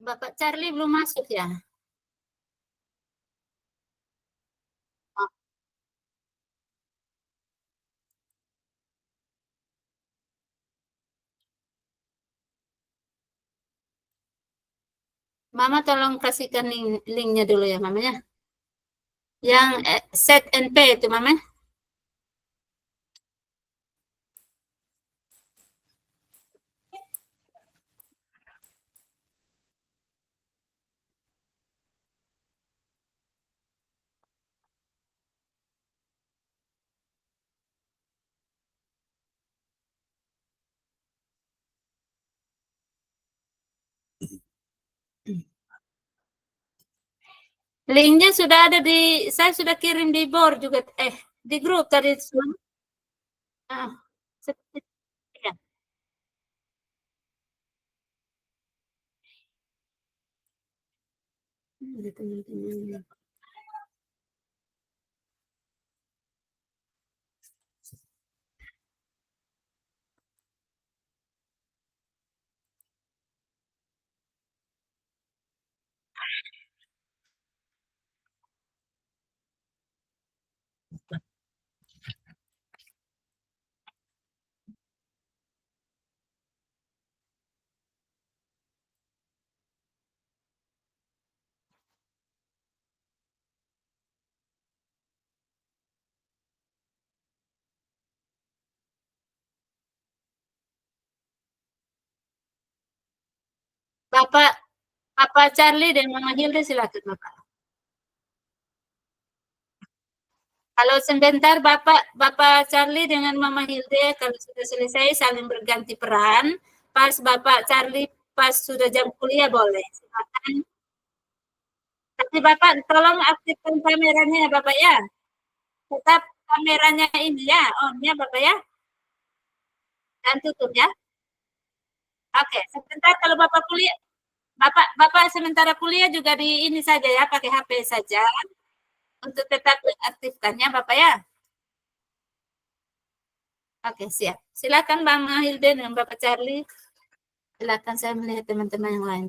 Bapak Charlie belum masuk ya? Oh, Mama tolong kasihkan linknya dulu ya, Mama ya. Yang set NP itu, Mama. Linknya sudah ada saya sudah kirim di board juga, di grup tadi. Ah, ya. Bapak Bapak Charlie dan Mama Hilda silakan, Bapak. Kalau sebentar Bapak Charlie dengan Mama Hilde kalau sudah selesai saling berganti peran. Pas Bapak Charlie pas sudah jam kuliah boleh. Silakan. Tapi Bapak tolong aktifkan kameranya ya Bapak ya. Tetap kameranya ini ya, on ya Bapak ya. Dan tutup ya. Oke, sebentar kalau Bapak kuliah. Bapak Bapak sementara kuliah juga di ini saja ya, pakai HP saja untuk tetap aktifkannya Bapak ya. Oke, siap. Silakan Bang Hilde dan Bapak Charlie. Silakan saya melihat teman-teman yang lain.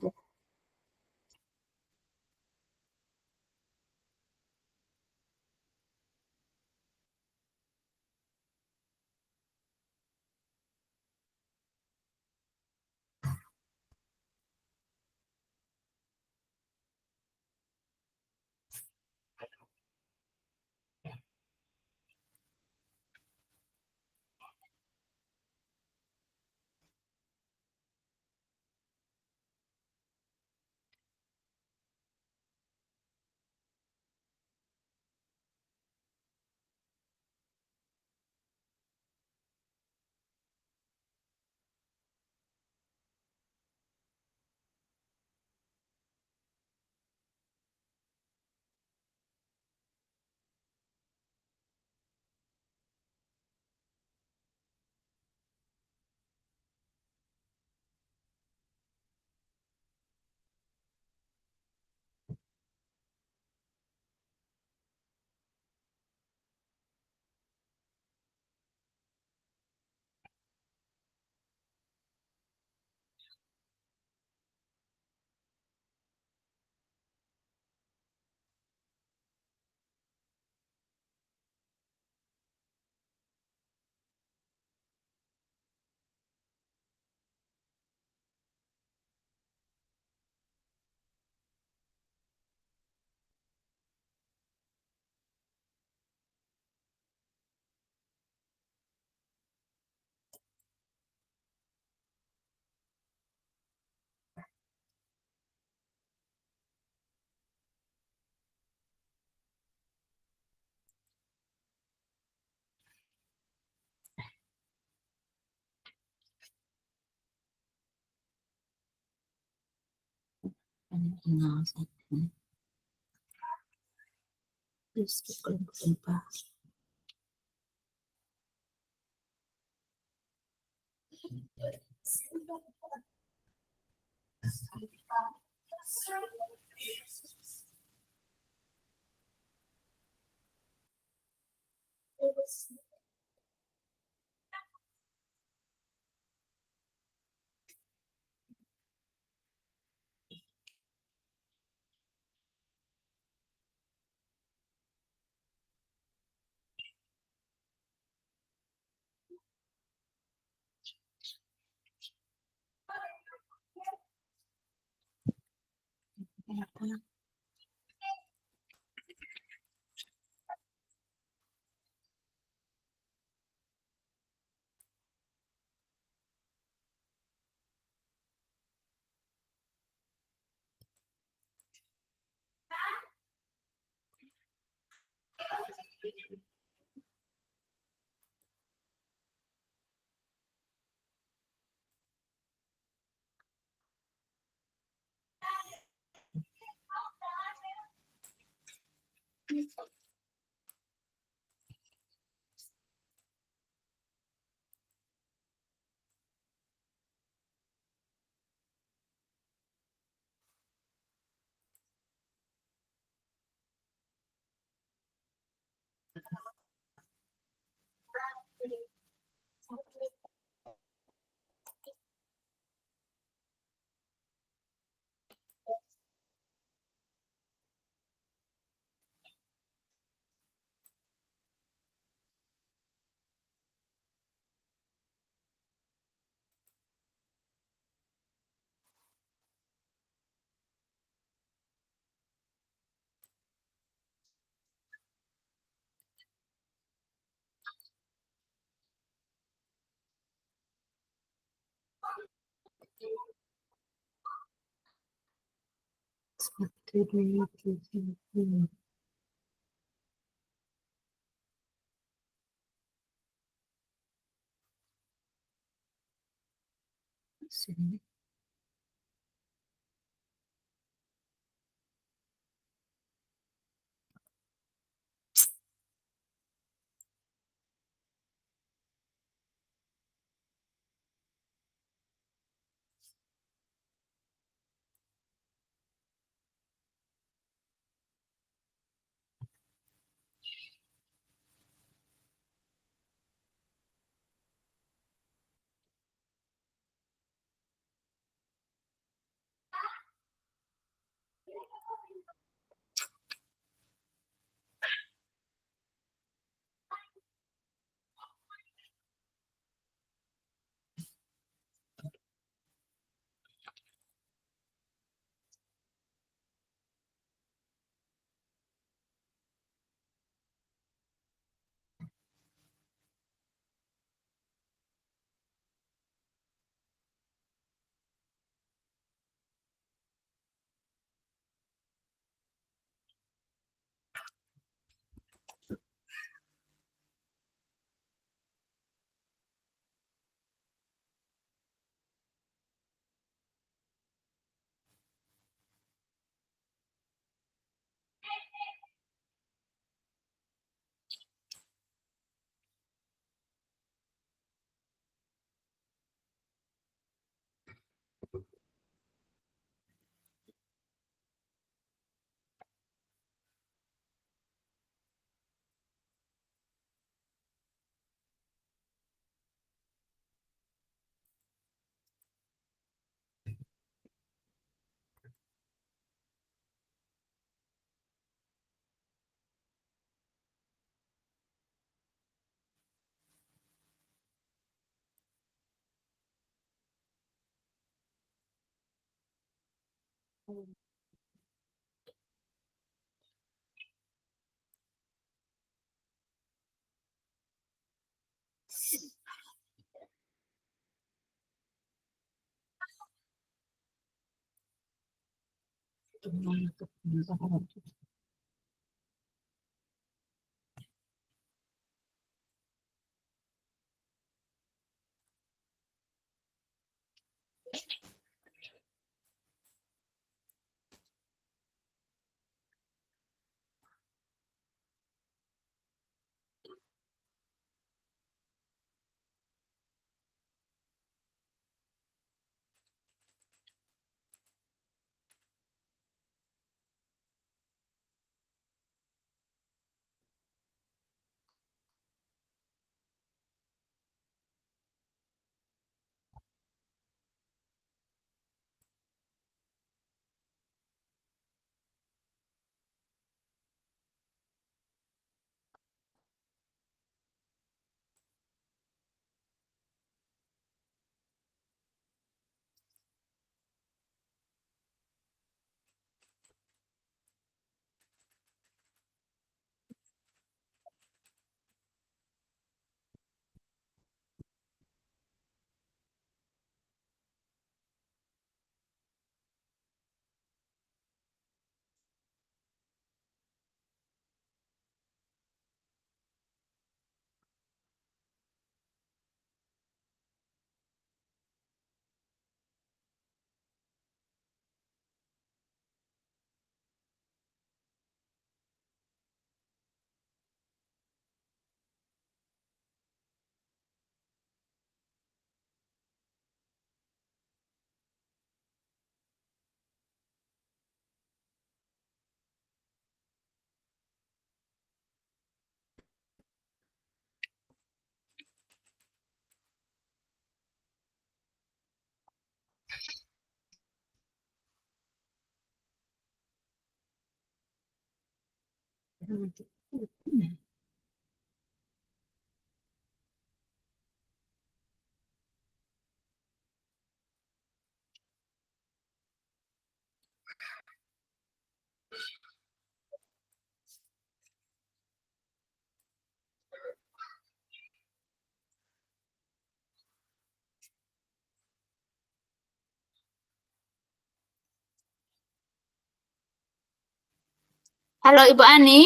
Halo Ibu Ani.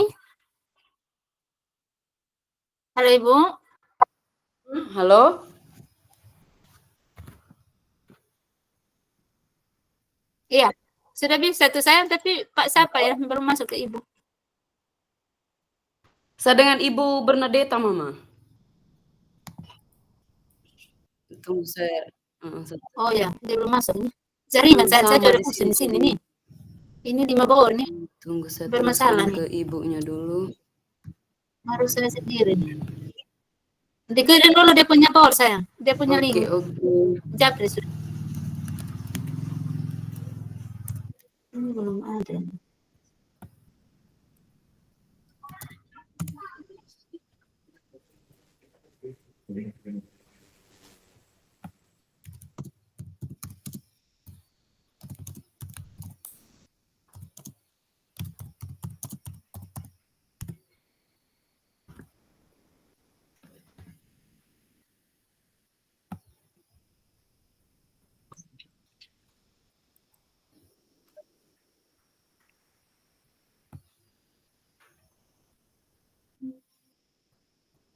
Halo Ibu. Halo? Iya, sudah bisa tuh saya, tapi Pak siapa ya belum masuk ke Ibu. Saya dengan Ibu Bernadetta, Mama. Tunggu saya. Oh ya, dia belum masuk nih. Jaringan saya Sama coba di pusing sini di sini jadi nih. Ini di Mabawor nih, tunggu saya bermasalah teruskan nih. ke ibunya dulu. Harus saya sendiri nih. Dikirim dulu dia punya power sayang. Dia punya Oke, link. oke. Japri sudah. Ini belum ada.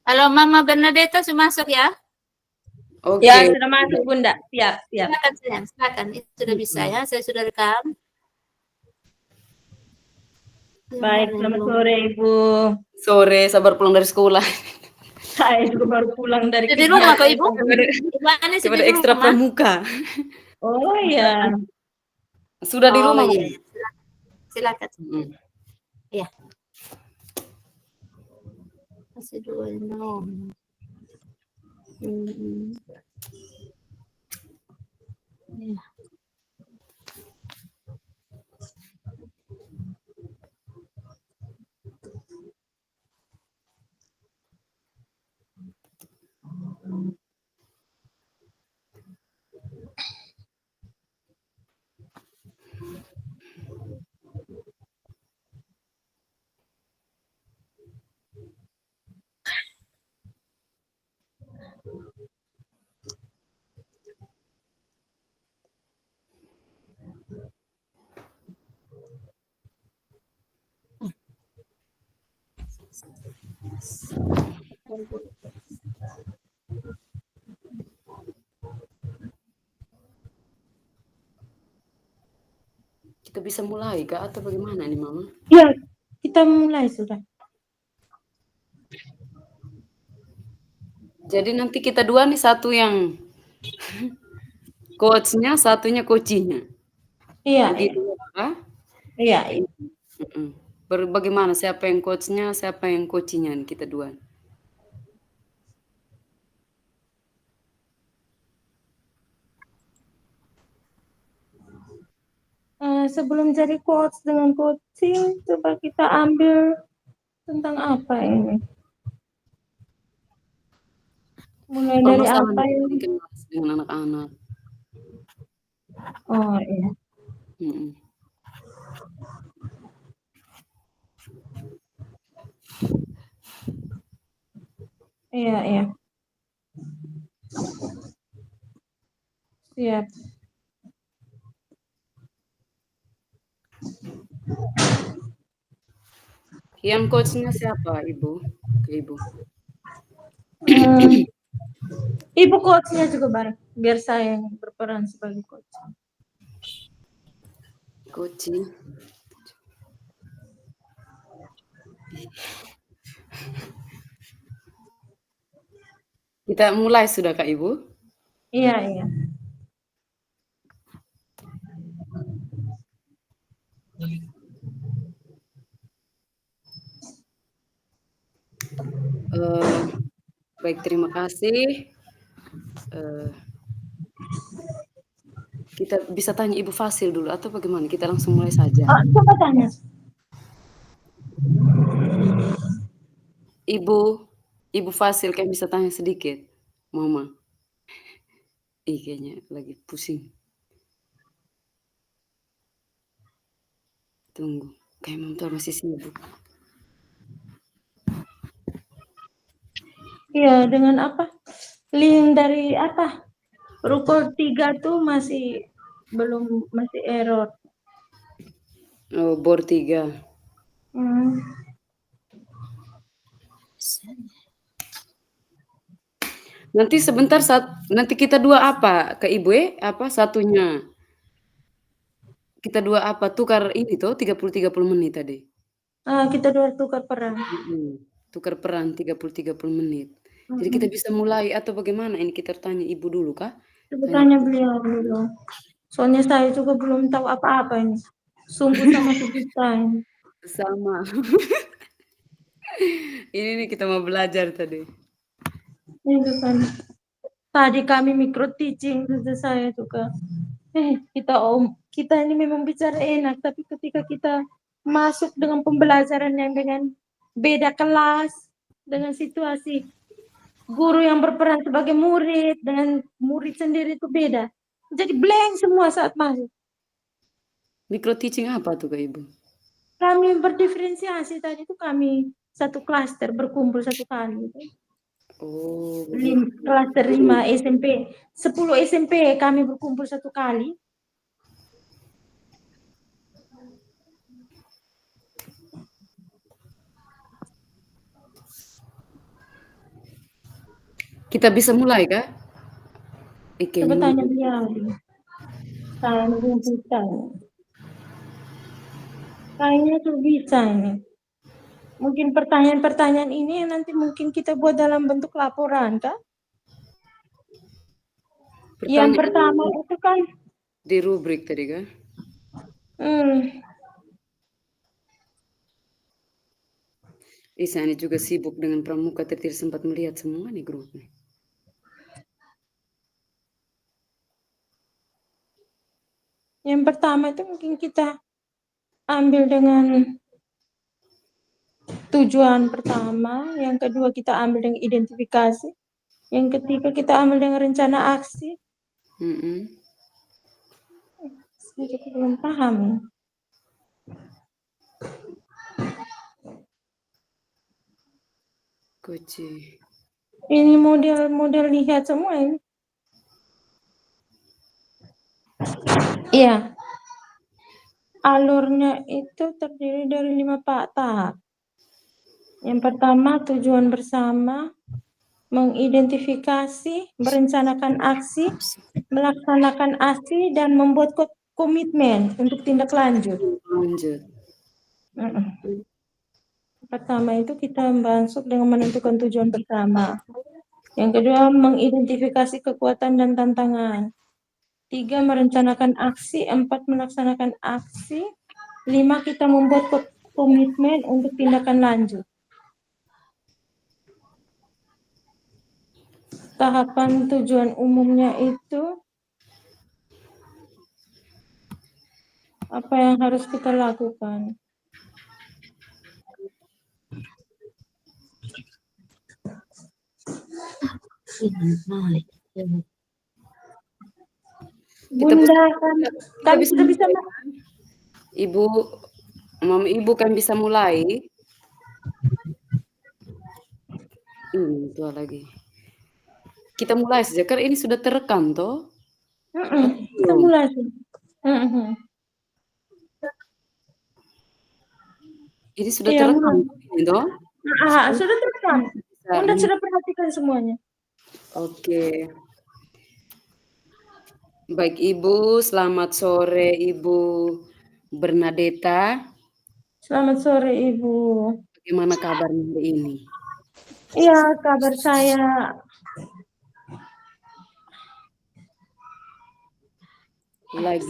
Halo Mama Bernadetta sudah masuk ya? Oke. Ya, sudah masuk Bunda. Siap, siap. Silakan sayang, silakan. Itu sudah bisa ya. Saya sudah rekam. Baik, selamat sore Ibu. Sore, sabar pulang dari sekolah. Saya juga baru pulang dari Sudah di rumah kok Ibu? kegiatan. Ibu Ani sudah Kepada di ekstra rumah? pramuka. Oh ya, Sudah di Oh rumah, iya, Mama. silakan. Mm. Iya. Masih 2 yang belum. Iya. Kita bisa mulai kah atau bagaimana nih Mama? Ya, kita mulai sudah. Jadi nanti kita dua nih, satu yang coach-nya, satunya coaching-nya. Iya, Begitu kah? iya, iya. Bagaimana siapa yang coach-nya, siapa yang coaching-nya nih kita dua? Sebelum jadi coach dengan coaching, coba kita ambil tentang apa ini? Mulai dari apa Permasalahan ini? di kelas dengan anak-anak. Oh iya. Mm-mm. Iya, iya. Siap. Yang coach-nya siapa, Ibu? Ke Ibu. Ibu coach-nya juga bareng, biar saya yang berperan sebagai coach. Coaching. Kita mulai sudah Kak Ibu? Iya, iya. Baik, terima kasih. Kita bisa tanya Ibu Fasil dulu atau bagaimana? Kita langsung mulai saja. Oh, coba tanya. Ibu Fasil, kayak bisa tanya sedikit, Mama. Kayaknya lagi pusing. Tunggu, kayak Mama masih sibuk. Iya, dengan apa? Link dari apa? Rukun 3 tuh masih error. Oh, bor 3. Nanti sebentar nanti kita dua apa ke Ibu apa satunya? Kita dua apa tukar ini tuh 30 menit tadi. Kita dua tukar peran. Tukar peran 30 menit. Jadi kita bisa mulai atau bagaimana? Ini kita tanya Ibu dulu kah? Coba tanya beliau dulu. Soalnya saya juga belum tahu apa-apa ini. Sungguh sama kita ini. Sama. Ini nih kita mau belajar tadi. Itu kan. Tadi kami micro teaching saja saya juga. Kita ini memang bicara enak, tapi ketika kita masuk dengan pembelajaran yang dengan beda kelas, dengan situasi guru yang berperan sebagai murid dengan murid sendiri itu beda. Jadi blank semua saat masuk. Micro teaching apa tuh Kak Ibu? Kami berdiferensiasi tadi itu kami satu klaster berkumpul satu kali. Oh, Klaster 5 SMP, 10 SMP kami berkumpul satu kali. Kita bisa mulai kah? Coba tanya beliau. Saya menunjukkan. Kayaknya tuh bisa ini. Mungkin pertanyaan-pertanyaan ini nanti mungkin kita buat dalam bentuk laporan, kah? Yang pertama itu kan di rubrik tadi kan? Saya juga sibuk dengan pramuka, tidak sempat melihat semua nih grupnya. Yang pertama itu mungkin kita ambil dengan tujuan pertama, yang kedua kita ambil dengan identifikasi, yang ketiga kita ambil dengan rencana aksi. Saya juga belum paham. Koci. Ini model lihat semua ini. Iya. Alurnya itu terdiri dari 5 tahap. Yang pertama, tujuan bersama, mengidentifikasi, merencanakan aksi, melaksanakan aksi, dan membuat komitmen untuk tindak lanjut. Lanjut. Pertama itu kita masuk dengan menentukan tujuan bersama. Yang kedua, mengidentifikasi kekuatan dan tantangan. 3, merencanakan aksi. 4, melaksanakan aksi. 5, kita membuat komitmen untuk tindakan lanjut. Tahapan tujuan umumnya itu apa yang harus kita lakukan. Bunda kami sudah bisa, Ibu, Ibu kan bisa mulai. Ini tua lagi. Kita mulai saja, karena ini sudah terekam toh. kita mulai. Ini sudah Iya, terekam ini toh. sudah terekam. Bunda sudah perhatikan semuanya. Oke. Baik Ibu, selamat sore Ibu Bernadetta. Selamat sore Ibu. Bagaimana kabarnya hari ini? Iya, kabar saya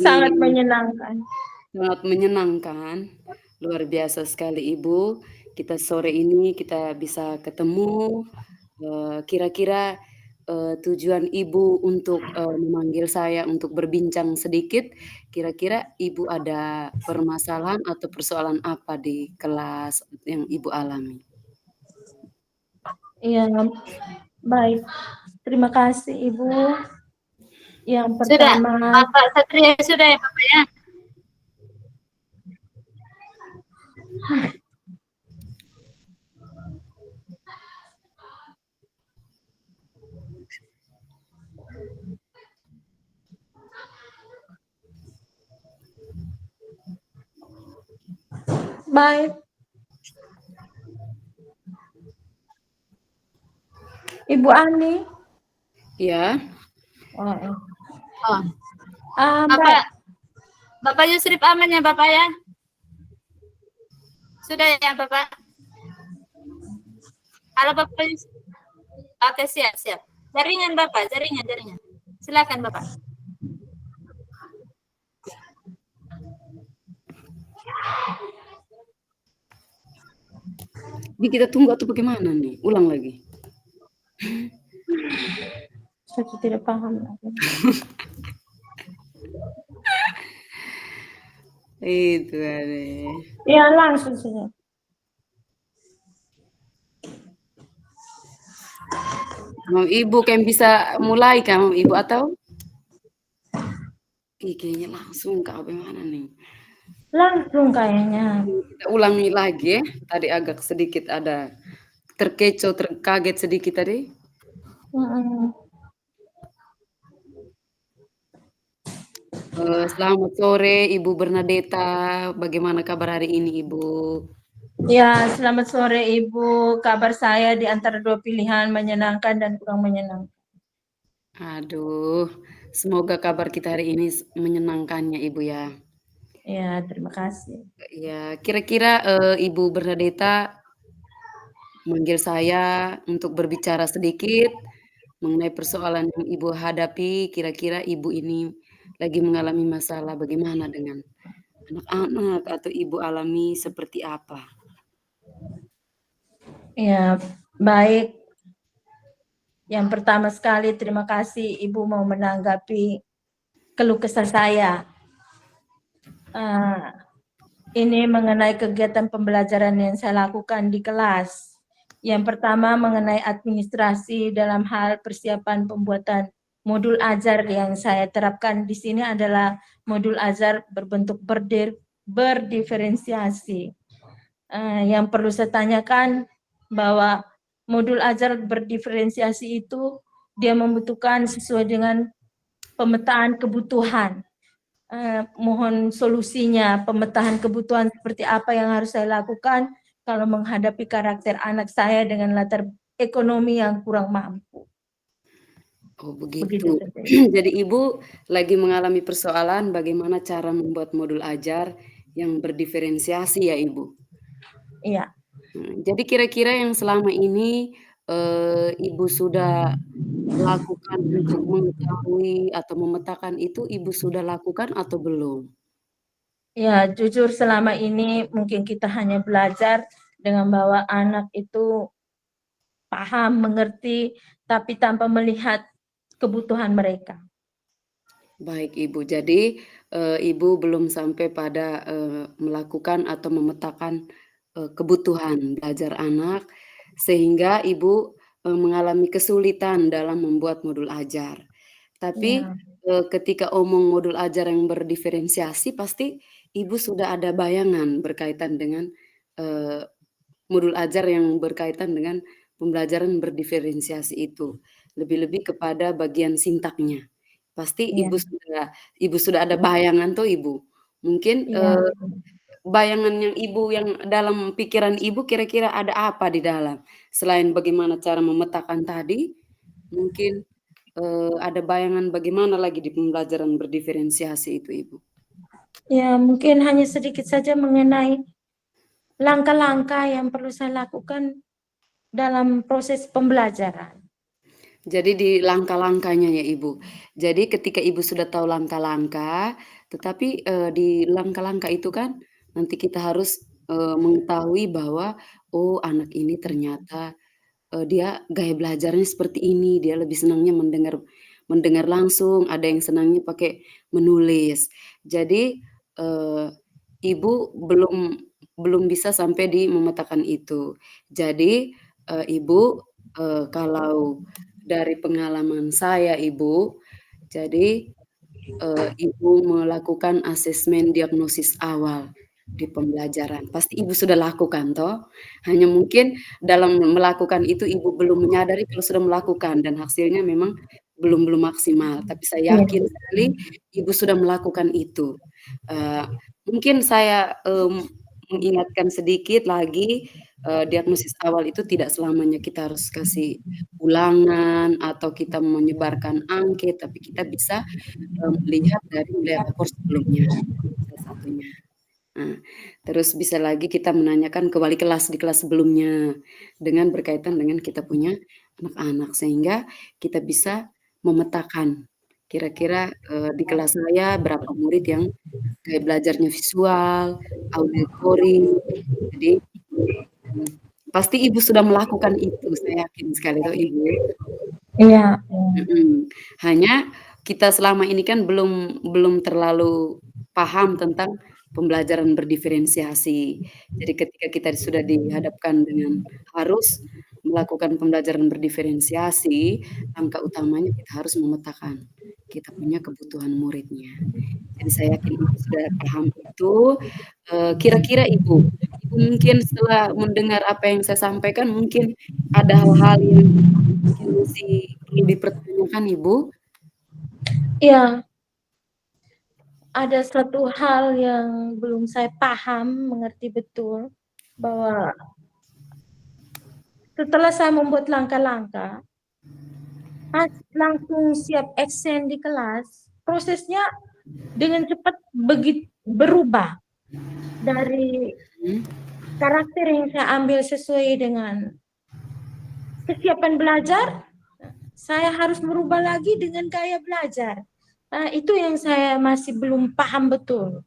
sangat menyenangkan. Sangat menyenangkan. Luar biasa sekali Ibu. Kita sore ini kita bisa ketemu. Kira-kira tujuan Ibu untuk memanggil saya untuk berbincang sedikit, kira-kira Ibu ada permasalahan atau persoalan apa di kelas yang Ibu alami? Iya, baik. Terima kasih Ibu. Yang pertama. Sudah, Bapak Satria sudah ya Bapak ya? Baik. Ibu Ani. Ya. Bapak Yusrip aman ya Bapak ya? Sudah ya Bapak? Halo Bapak Yusrip. Oke, siap. Jaringan Bapak, jaringan. Silakan Bapak. Ini kita tunggu atau bagaimana nih? Ulang lagi. Saya tidak paham. Itu ada. Ya, langsung saja. Ibu kan bisa mulai kan Ibu atau? Kayaknya langsung Kak, bagaimana nih? Langsung kayaknya. Kita ulangi lagi ya. Tadi agak sedikit ada terkecoh, terkaget sedikit tadi. Selamat sore Ibu Bernadetta. Bagaimana kabar hari ini Ibu? Ya, selamat sore Ibu. Kabar saya di antara dua pilihan, menyenangkan dan kurang menyenangkan. Aduh, semoga kabar kita hari ini menyenangkannya Ibu ya. Ya, terima kasih. Ya, kira-kira Ibu Bernadetta manggil saya untuk berbicara sedikit mengenai persoalan yang Ibu hadapi. Kira-kira Ibu ini lagi mengalami masalah bagaimana dengan anak-anak atau Ibu alami seperti apa? Ya, baik. Yang pertama sekali terima kasih Ibu mau menanggapi keluh kesah saya. Ini mengenai kegiatan pembelajaran yang saya lakukan di kelas. Yang pertama mengenai administrasi dalam hal persiapan pembuatan modul ajar yang saya terapkan di sini adalah modul ajar berbentuk berdiferensiasi. Yang perlu saya tanyakan bahwa modul ajar berdiferensiasi itu dia membutuhkan sesuai dengan pemetaan kebutuhan. mohon solusinya, pemetaan kebutuhan seperti apa yang harus saya lakukan kalau menghadapi karakter anak saya dengan latar ekonomi yang kurang mampu. Oh Begitu begitu. saja. Jadi Ibu lagi mengalami persoalan bagaimana cara membuat modul ajar yang berdiferensiasi ya Ibu? Iya. Jadi kira-kira yang selama ini, Ibu sudah lakukan untuk mengetahui atau memetakan itu Ibu sudah lakukan atau belum? Ya, jujur selama ini mungkin kita hanya belajar dengan bahwa anak itu paham, mengerti, tapi tanpa melihat kebutuhan mereka. Baik Ibu, jadi, Ibu belum sampai pada, melakukan atau memetakan, kebutuhan belajar anak, sehingga Ibu, mengalami kesulitan dalam membuat modul ajar. Tapi, Ya, ketika omong modul ajar yang berdiferensiasi, pasti Ibu sudah ada bayangan berkaitan dengan, eee, modul ajar yang berkaitan dengan pembelajaran berdiferensiasi itu, lebih-lebih kepada bagian sintaknya. Pasti iya, Ibu sudah ada bayangan toh Ibu. Mungkin, iya. bayangan yang Ibu yang dalam pikiran Ibu kira-kira ada apa di dalam? Selain bagaimana cara memetakan tadi, mungkin, ada bayangan bagaimana lagi di pembelajaran berdiferensiasi itu Ibu? Ya, mungkin hanya sedikit saja mengenai langkah-langkah yang perlu saya lakukan dalam proses pembelajaran. Jadi di langkah-langkahnya ya Ibu. Jadi ketika Ibu sudah tahu langkah-langkah, tetapi, di langkah-langkah itu kan nanti kita harus, mengetahui bahwa, oh anak ini ternyata, dia gaya belajarnya seperti ini, dia lebih senangnya mendengar mendengar langsung, ada yang senangnya pakai menulis. Jadi, Ibu belum bisa sampai di memetakan itu. Jadi, Ibu, kalau dari pengalaman saya Ibu, jadi, Ibu melakukan asesmen diagnosis awal di pembelajaran. Pasti Ibu sudah lakukan toh? Hanya mungkin dalam melakukan itu Ibu belum menyadari kalau sudah melakukan dan hasilnya memang belum maksimal. Tapi saya Iya. yakin sekali Ibu sudah melakukan itu. Eee, mungkin saya, mengingatkan sedikit lagi, diagnosis awal itu tidak selamanya kita harus kasih ulangan atau kita menyebarkan angket, tapi kita bisa, melihat rapor sebelumnya, salah satunya. Nah, terus bisa lagi kita menanyakan ke wali kelas di kelas sebelumnya, dengan berkaitan dengan kita punya anak-anak, sehingga kita bisa memetakan kira-kira, di kelas saya berapa murid yang gaya belajarnya visual, auditory, jadi, mmm, pasti Ibu sudah melakukan itu, saya yakin sekali toh Ibu? Iya. Hanya kita selama ini kan belum terlalu paham tentang pembelajaran berdiferensiasi. Jadi ketika kita sudah dihadapkan dengan harus melakukan pembelajaran berdiferensiasi, langkah utamanya kita harus memetakan kita punya kebutuhan muridnya. Jadi saya yakin Ibu sudah paham itu, kira-kira Ibu mungkin setelah mendengar apa yang saya sampaikan mungkin ada hal-hal yang mungkin masih perlu dipertanyakan Ibu? Iya, ada satu hal yang belum saya paham, mengerti betul bahwa setelah saya membuat langkah-langkah, pas langsung siap absen di kelas, prosesnya dengan cepat berubah dari Mhm. karakter yang saya ambil sesuai dengan kesiapan belajar, saya harus merubah lagi dengan gaya belajar. Nah, itu yang saya masih belum paham betul.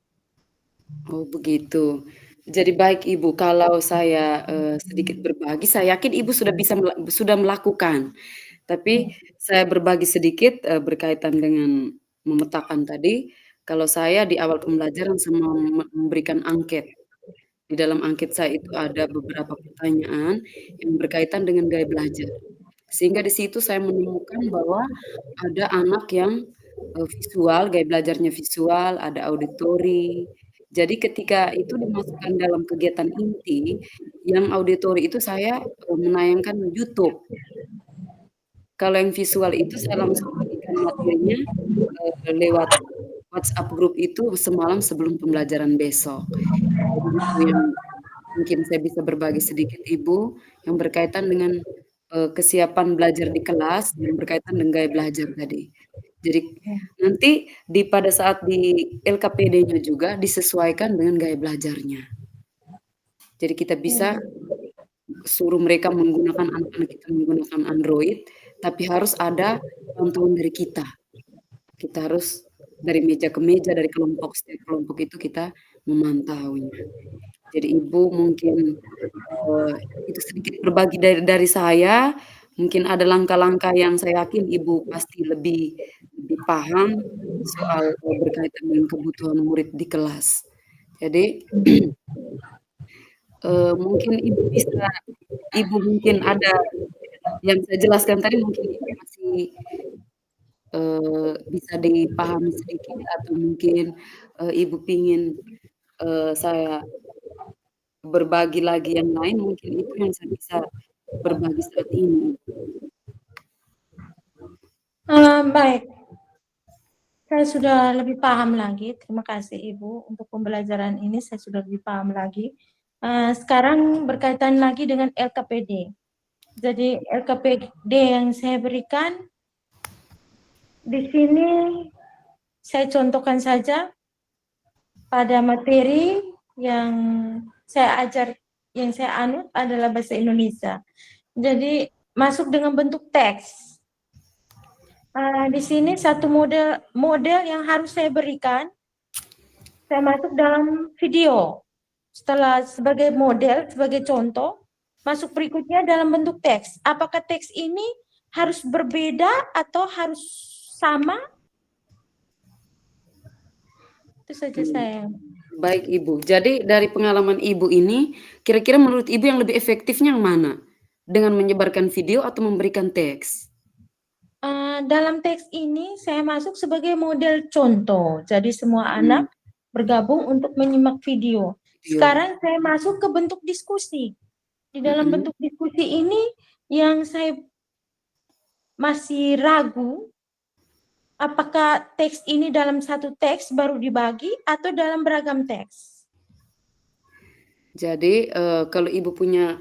Oh begitu. Jadi baik Ibu, kalau saya, sedikit berbagi, saya yakin Ibu sudah bisa sudah melakukan. Tapi saya berbagi sedikit, berkaitan dengan memetakan tadi, kalau saya di awal pembelajaran sama memberikan angket. Di dalam angket saya itu ada beberapa pertanyaan yang berkaitan dengan gaya belajar. Sehingga di situ saya menemukan bahwa ada anak yang, visual, gaya belajarnya visual, ada auditori. Jadi ketika itu dimasukkan dalam kegiatan inti, yang auditori itu saya, menayangkan YouTube. Kalau yang visual itu saya langsung berikan materinya, lewat WhatsApp grup itu semalam sebelum pembelajaran besok. Jadi itu yang mungkin saya bisa berbagi sedikit Ibu, yang berkaitan dengan, kesiapan belajar di kelas yang berkaitan dengan gaya belajar tadi. Jadi nanti pada saat di LKPD-nya juga disesuaikan dengan gaya belajarnya. Jadi kita bisa suruh mereka menggunakan anak-anak kita menggunakan Android, tapi harus ada bantuan dari kita. Kita harus dari meja ke meja, dari kelompok setiap kelompok itu kita memantaunya. Jadi Ibu mungkin, itu sedikit berbagi dari saya, mungkin ada langkah-langkah yang saya yakin Ibu pasti lebih lebih paham soal, berkaitan dengan kebutuhan murid di kelas. Jadi, mungkin Ibu mungkin ada yang saya jelaskan tadi mungkin Ibu masih, bisa dipahami sedikit atau mungkin, Ibu pingin, saya berbagi lagi yang lain, mungkin itu yang saya bisa berbagi saat ini. Baik, saya sudah lebih paham lagi. Terima kasih Ibu untuk pembelajaran ini. Saya sudah lebih paham lagi. Sekarang berkaitan lagi dengan LKPD. Jadi LKPD yang saya berikan di sini saya contohkan saja pada materi yang saya ajar, yang saya anut adalah bahasa Indonesia. Jadi masuk dengan bentuk teks. Di sini satu model yang harus saya berikan, saya masuk dalam video. Setelah sebagai model, sebagai contoh, masuk berikutnya dalam bentuk teks. Apakah teks ini harus berbeda atau harus sama? Itu saja saya. Baik Ibu, jadi dari pengalaman Ibu ini, kira-kira menurut Ibu yang lebih efektifnya yang mana? Dengan menyebarkan video atau memberikan teks? Dalam teks ini saya masuk sebagai model contoh. Jadi semua anak bergabung untuk menyimak video. Sekarang saya masuk ke bentuk diskusi. Di dalam bentuk diskusi ini yang saya masih ragu, apakah teks ini dalam satu teks baru dibagi atau dalam beragam teks? Jadi, kalau Ibu punya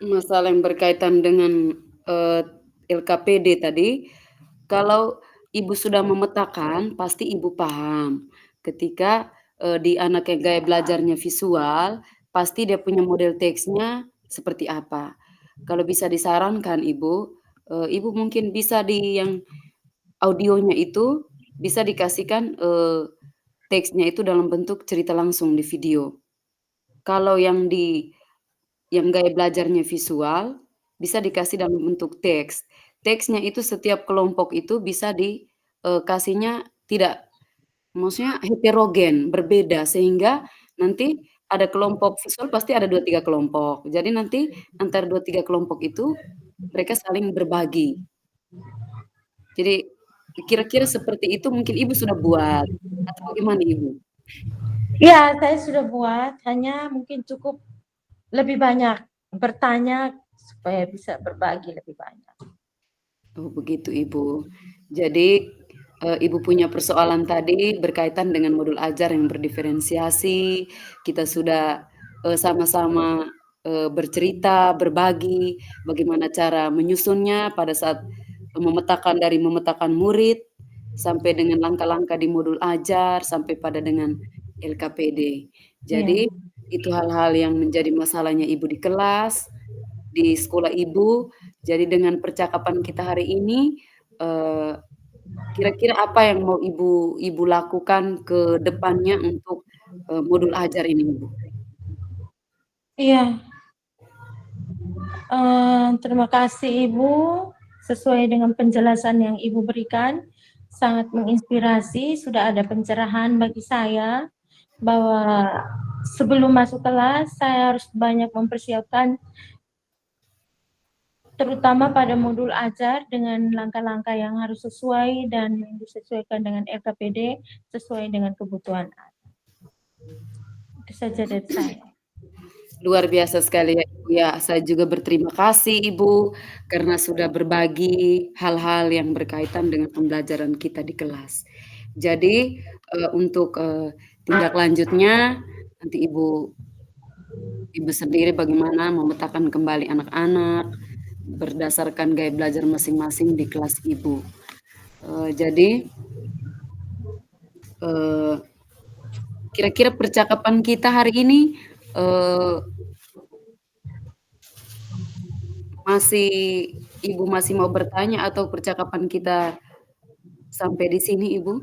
masalah yang berkaitan dengan, LKPD tadi, kalau Ibu sudah memetakan, pasti Ibu paham. Ketika, di anak yang gaya belajarnya visual, pasti dia punya model teksnya seperti apa. Kalau bisa disarankan Ibu, Ibu mungkin bisa yang audionya itu bisa dikasihkan, teksnya itu dalam bentuk cerita langsung di video. Kalau yang gaya belajarnya visual, bisa dikasih dalam bentuk teks. Teksnya itu setiap kelompok itu bisa kasihnya tidak maksudnya heterogen, berbeda, sehingga nanti ada kelompok visual pasti ada 2, 3 kelompok. Jadi nanti antara 2, 3 kelompok itu mereka saling berbagi. Jadi kira-kira seperti itu mungkin Ibu sudah buat atau bagaimana Ibu? Ya, saya sudah buat, hanya mungkin cukup lebih banyak bertanya supaya bisa berbagi lebih banyak. Oh begitu Ibu. Jadi, Ibu punya persoalan tadi berkaitan dengan modul ajar yang berdiferensiasi, kita sudah, sama-sama, bercerita, berbagi, bagaimana cara menyusunnya pada saat memetakan murid, sampai dengan langkah-langkah di modul ajar, sampai pada dengan LKPD. Jadi, itu hal-hal yang menjadi masalahnya Ibu di kelas, di sekolah Ibu. Jadi dengan percakapan kita hari ini, kira-kira apa yang mau Ibu lakukan ke depannya untuk, modul ajar ini, Ibu? Iya. Terima kasih Ibu, sesuai dengan penjelasan yang Ibu berikan, sangat menginspirasi, sudah ada pencerahan bagi saya, bahwa sebelum masuk kelas, saya harus banyak mempersiapkan, terutama pada modul ajar dengan langkah-langkah yang harus sesuai dan disesuaikan dengan LKPD, sesuai dengan kebutuhan anak. Itu saja dari saya. Luar biasa sekali ya, Ibu, ya. Saya juga berterima kasih Ibu, karena sudah berbagi hal-hal yang berkaitan dengan pembelajaran kita di kelas. Jadi, untuk, tindak lanjutnya, nanti Ibu sendiri bagaimana memetakan kembali anak-anak, berdasarkan gaya belajar masing-masing di kelas Ibu. Jadi, eee, kira-kira percakapan kita hari ini, eee masih Ibu masih mau bertanya atau percakapan kita sampai di sini, Ibu?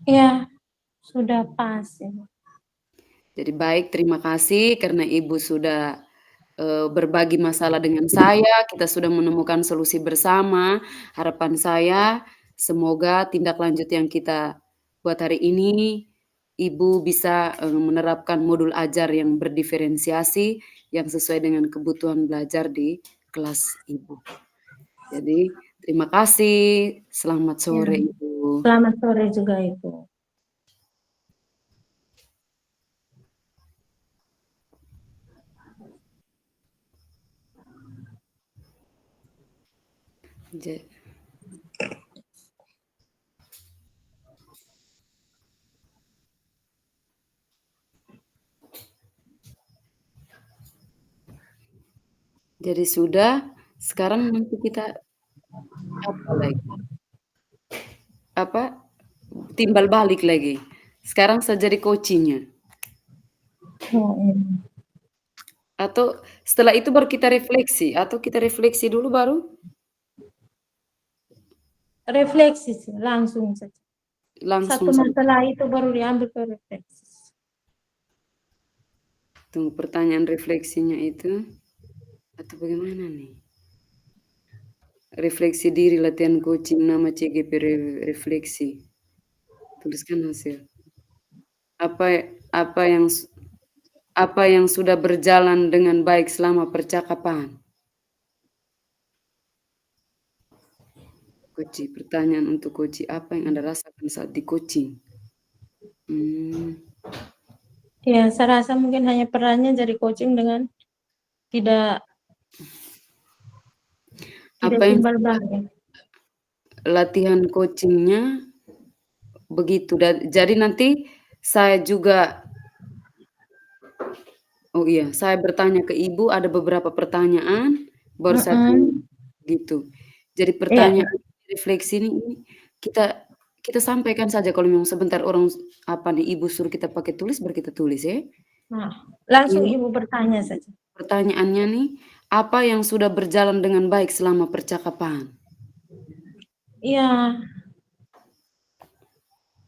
Ya, sudah pas ya. Jadi baik, terima kasih karena Ibu sudah, berbagi masalah dengan saya, kita sudah menemukan solusi bersama. Harapan saya semoga tindak lanjut yang kita buat hari ini, Ibu bisa, menerapkan modul ajar yang berdiferensiasi, yang sesuai dengan kebutuhan belajar di kelas Ibu. Jadi terima kasih, selamat Ya. sore Ibu. Selamat sore juga Ibu. Ja jadi sudah, sekarang nanti kita apa lagi? Apa, timbal balik lagi. Sekarang saya jadi coaching-nya. Oh, iya. Atau setelah itu baru kita refleksi, atau kita refleksi dulu baru? Refleksi sih, langsung saja. Langsung Satu saja. masalah itu baru diambil ke refleksi. Tunggu pertanyaan refleksinya itu, atau bagaimana nih? Refleksi diri latihan coaching nama CGP refleksi. Tuliskan hasil. Apa yang apa yang sudah berjalan dengan baik selama percakapan? Coaching, pertanyaan untuk coaching, apa yang Anda rasakan saat di coaching? Ya, saya rasa mungkin hanya perannya jadi coaching dengan tidak Apa yang timbal balik. latihan coaching-nya begitu jadi nanti saya juga saya bertanya ke Ibu ada beberapa pertanyaan, baru saya gitu. Jadi Iya, pertanyaan refleksi ini kita kita sampaikan saja kalau memang sebentar orang apa nih Ibu suruh kita pakai tulis, baru kita tulis ya. nah, langsung Ini Ibu bertanya saja. pertanyaannya nih, apa yang sudah berjalan dengan baik selama percakapan? Iya.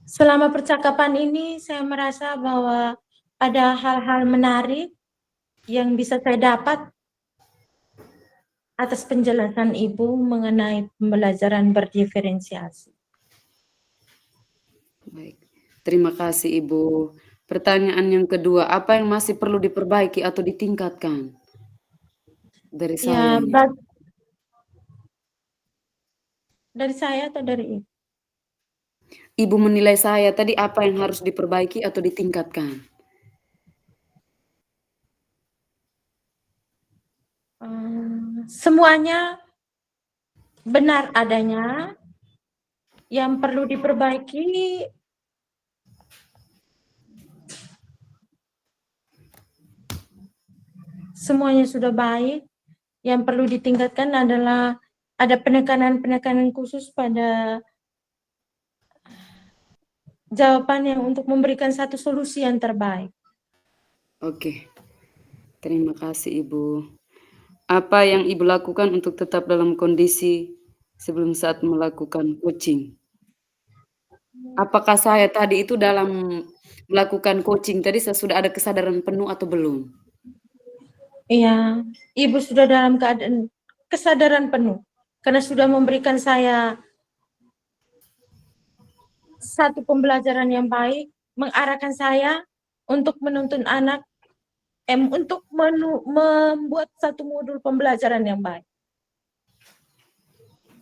Selama percakapan ini saya merasa bahwa ada hal-hal menarik yang bisa saya dapat atas penjelasan Ibu mengenai pembelajaran berdiferensiasi. Baik, terima kasih Ibu. Pertanyaan yang kedua, apa yang masih perlu diperbaiki atau ditingkatkan? Dari saya Ya, ini. dari saya atau dari Ibu? Ibu menilai saya tadi apa yang harus diperbaiki atau ditingkatkan? Semuanya benar adanya, yang perlu diperbaiki semuanya sudah baik, yang perlu ditingkatkan adalah ada penekanan-penekanan khusus pada jawabannya untuk memberikan satu solusi yang terbaik. Oke, terima kasih Ibu. Apa yang Ibu lakukan untuk tetap dalam kondisi sebelum saat melakukan coaching? Apakah saya tadi itu dalam melakukan coaching tadi saya sudah ada kesadaran penuh atau belum? Iya, Ibu sudah dalam keadaan kesadaran penuh karena sudah memberikan saya satu pembelajaran yang baik, mengarahkan saya untuk menuntun anak, untuk membuat satu modul pembelajaran yang baik.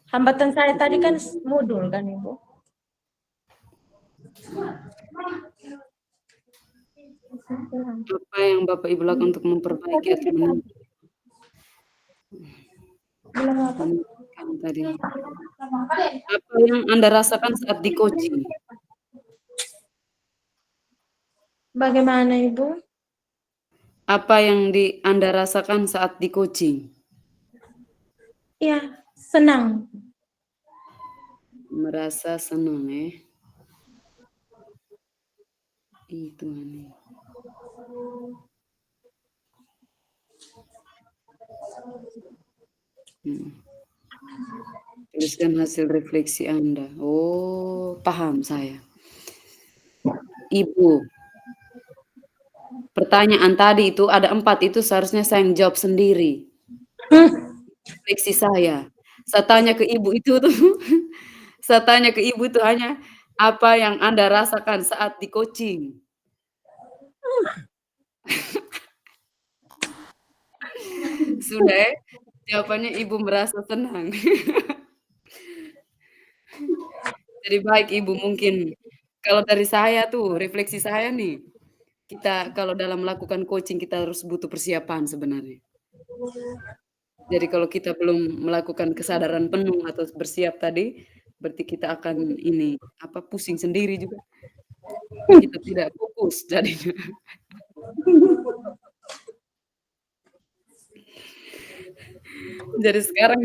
Hambatan saya tadi kan modul kan Ibu. Apa yang Bapak Ibu lakukan untuk memperbaiki atau Bilang apa? meningkatkan tadi? Apa yang Anda rasakan saat di coaching? Bagaimana Ibu? Apa yang Anda rasakan saat di coaching? Ya, senang. Merasa senang ya. Itu aneh. Tuliskan hasil refleksi Anda. Oh, paham saya. Ibu, pertanyaan tadi itu ada 4 itu seharusnya saya yang jawab sendiri. Refleksi saya. Saya tanya ke Ibu itu tuh, saya tanya ke Ibu itu hanya, apa yang Anda rasakan saat di coaching? Sudah ya, jawabannya Ibu merasa senang. Jadi baik Ibu, mungkin kalau dari saya tuh, refleksi saya nih, kita kalau dalam melakukan coaching kita harus butuh persiapan sebenarnya. Jadi kalau kita belum melakukan kesadaran penuh atau bersiap tadi, berarti kita akan ini, apa, pusing sendiri juga. Kita tidak fokus jadinya. Jadi sekarang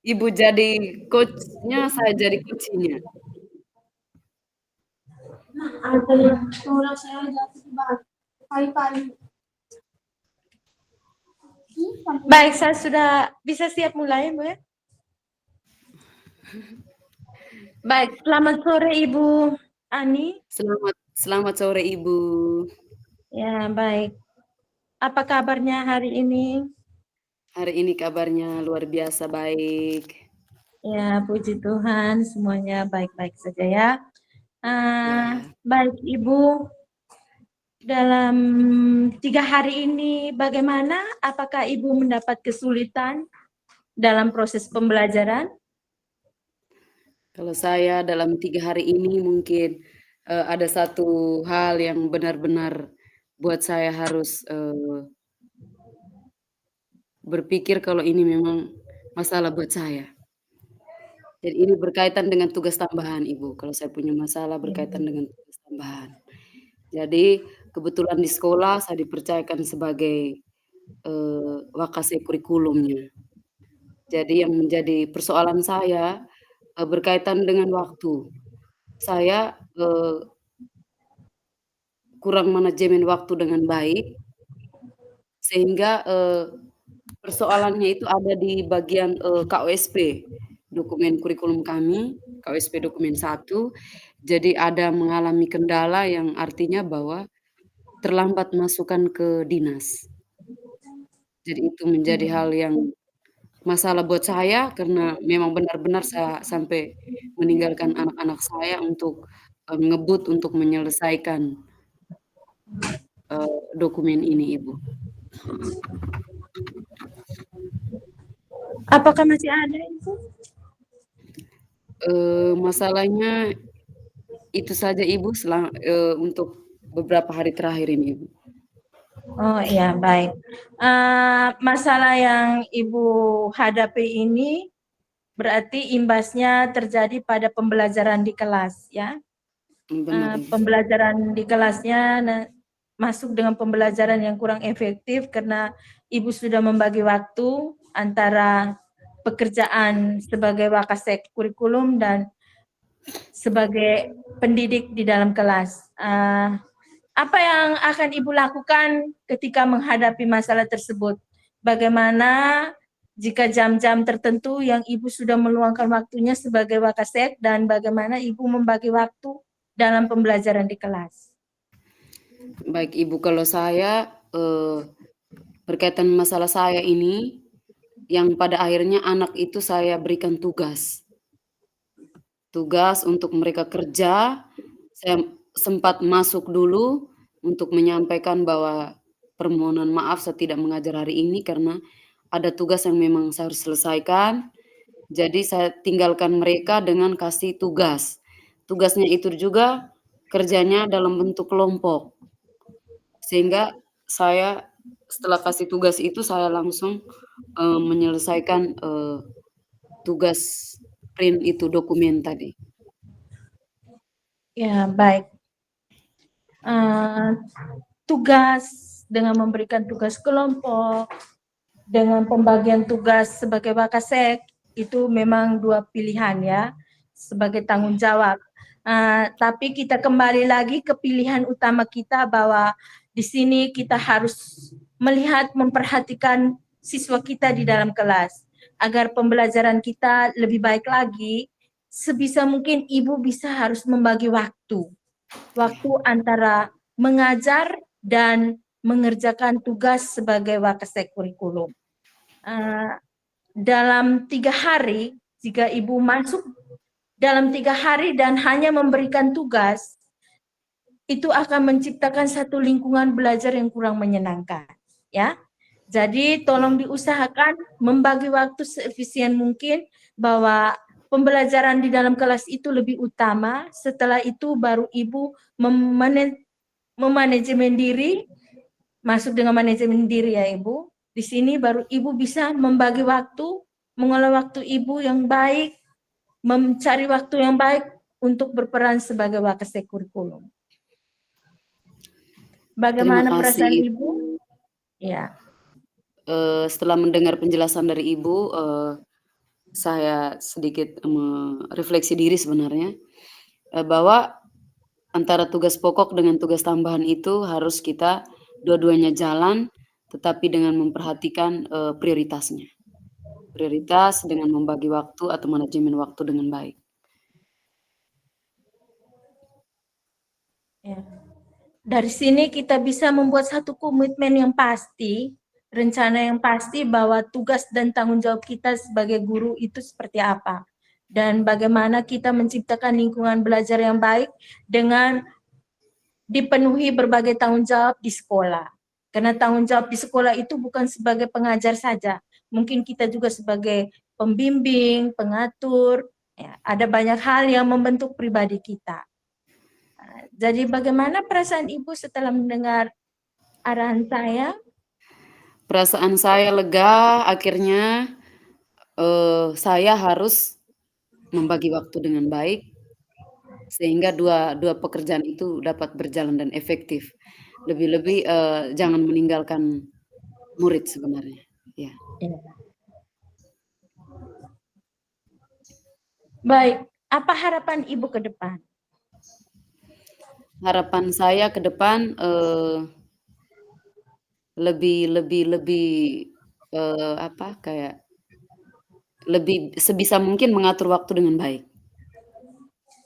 Ibu jadi coach-nya, saya jadi coaching-nya. Baik, saya sudah bisa siap mulai, Bu ya? Baik, selamat sore Ibu Ani. Selamat sore Ibu. Ya, baik. Apa kabarnya hari ini? Hari ini kabarnya luar biasa baik. Ya, puji Tuhan, semuanya baik-baik saja ya. Ya. Baik Ibu, dalam 3 hari ini bagaimana? Apakah Ibu mendapat kesulitan dalam proses pembelajaran? Kalau saya dalam 3 hari ini mungkin, ada satu hal yang benar-benar buat saya harus, berpikir kalau ini memang masalah buat saya. Jadi ini berkaitan dengan tugas tambahan Ibu, kalau saya punya masalah berkaitan dengan tugas tambahan. Jadi kebetulan di sekolah saya dipercayakan sebagai, wakase kurikulumnya. Jadi yang menjadi persoalan saya, berkaitan dengan waktu. Saya, kurang manajemen waktu dengan baik, sehingga, persoalannya itu ada di bagian, KOSP, dokumen kurikulum kami, KOSP dokumen 1. Jadi ada mengalami kendala yang artinya bahwa terlambat masukkan ke dinas. Jadi itu menjadi hal yang masalah buat saya karena memang benar-benar saya sampai meninggalkan anak-anak saya untuk, ngebut untuk menyelesaikan, dokumen ini, Ibu. Apakah masih ada Ibu? Masalahnya itu saja, Ibu, untuk beberapa hari terakhir ini, Ibu. Oh iya, baik. Masalah yang Ibu hadapi ini berarti imbasnya terjadi pada pembelajaran di kelas, ya? Benar, Ibu. Pembelajaran di kelasnya masuk dengan pembelajaran yang kurang efektif karena Ibu sudah membagi waktu antara pekerjaan sebagai wakasek kurikulum dan sebagai pendidik di dalam kelas. Apa yang akan Ibu lakukan ketika menghadapi masalah tersebut? Bagaimana jika jam-jam tertentu yang Ibu sudah meluangkan waktunya sebagai wakasek dan bagaimana Ibu membagi waktu dalam pembelajaran di kelas? Baik, Ibu, kalau saya, berkaitan masalah saya ini, yang pada akhirnya anak itu saya berikan tugas. Tugas untuk mereka kerja, saya sempat masuk dulu untuk menyampaikan bahwa permohonan maaf saya tidak mengajar hari ini karena ada tugas yang memang saya harus selesaikan. Jadi saya tinggalkan mereka dengan kasih tugas. Tugasnya itu juga kerjanya dalam bentuk kelompok. Sehingga saya setelah kasih tugas itu saya langsung, menyelesaikan, tugas print itu dokumen tadi. Ya, baik. Tugas dengan memberikan tugas kelompok, dengan pembagian tugas sebagai Wakasek, itu memang dua pilihan ya, sebagai tanggung jawab. Tapi kita kembali lagi ke pilihan utama kita bahwa di sini kita harus melihat, memperhatikan siswa kita di dalam kelas. Agar pembelajaran kita lebih baik lagi, sebisa mungkin ibu bisa harus membagi waktu antara mengajar dan mengerjakan tugas sebagai Wakasek kurikulum. Dalam 3 hari, jika ibu masuk dalam 3 hari dan hanya memberikan tugas, itu akan menciptakan satu lingkungan belajar yang kurang menyenangkan, ya. Jadi tolong diusahakan membagi waktu seefisien mungkin, bahwa pembelajaran di dalam kelas itu lebih utama. Setelah itu baru ibu memanajemen diri, masuk dengan manajemen diri ya ibu. Di sini baru ibu bisa membagi waktu, mengolah waktu ibu yang baik, mencari waktu yang baik untuk berperan sebagai Wakasek kurikulum. Bagaimana Terima kasih, perasaan Ibu. ibu? Ya. Setelah mendengar penjelasan dari Ibu, saya sedikit merefleksi diri sebenarnya, bahwa antara tugas pokok dengan tugas tambahan itu harus kita dua-duanya jalan, tetapi dengan memperhatikan, prioritasnya. Prioritas dengan membagi waktu atau manajemen waktu dengan baik. Ya. Dari sini kita bisa membuat satu komitmen yang pasti, rencana yang pasti bahwa tugas dan tanggung jawab kita sebagai guru itu seperti apa. Dan bagaimana kita menciptakan lingkungan belajar yang baik dengan dipenuhi berbagai tanggung jawab di sekolah. Karena tanggung jawab di sekolah itu bukan sebagai pengajar saja. Mungkin kita juga sebagai pembimbing, pengatur, ya, ada banyak hal yang membentuk pribadi kita. Jadi bagaimana perasaan Ibu setelah mendengar arahan saya? Perasaan saya lega, akhirnya, saya harus membagi waktu dengan baik, sehingga dua pekerjaan itu dapat berjalan dan efektif. Lebih-lebih, jangan meninggalkan murid sebenarnya, ya. Baik, apa harapan Ibu ke depan? Harapan saya ke depan, lebih sebisa mungkin mengatur waktu dengan baik.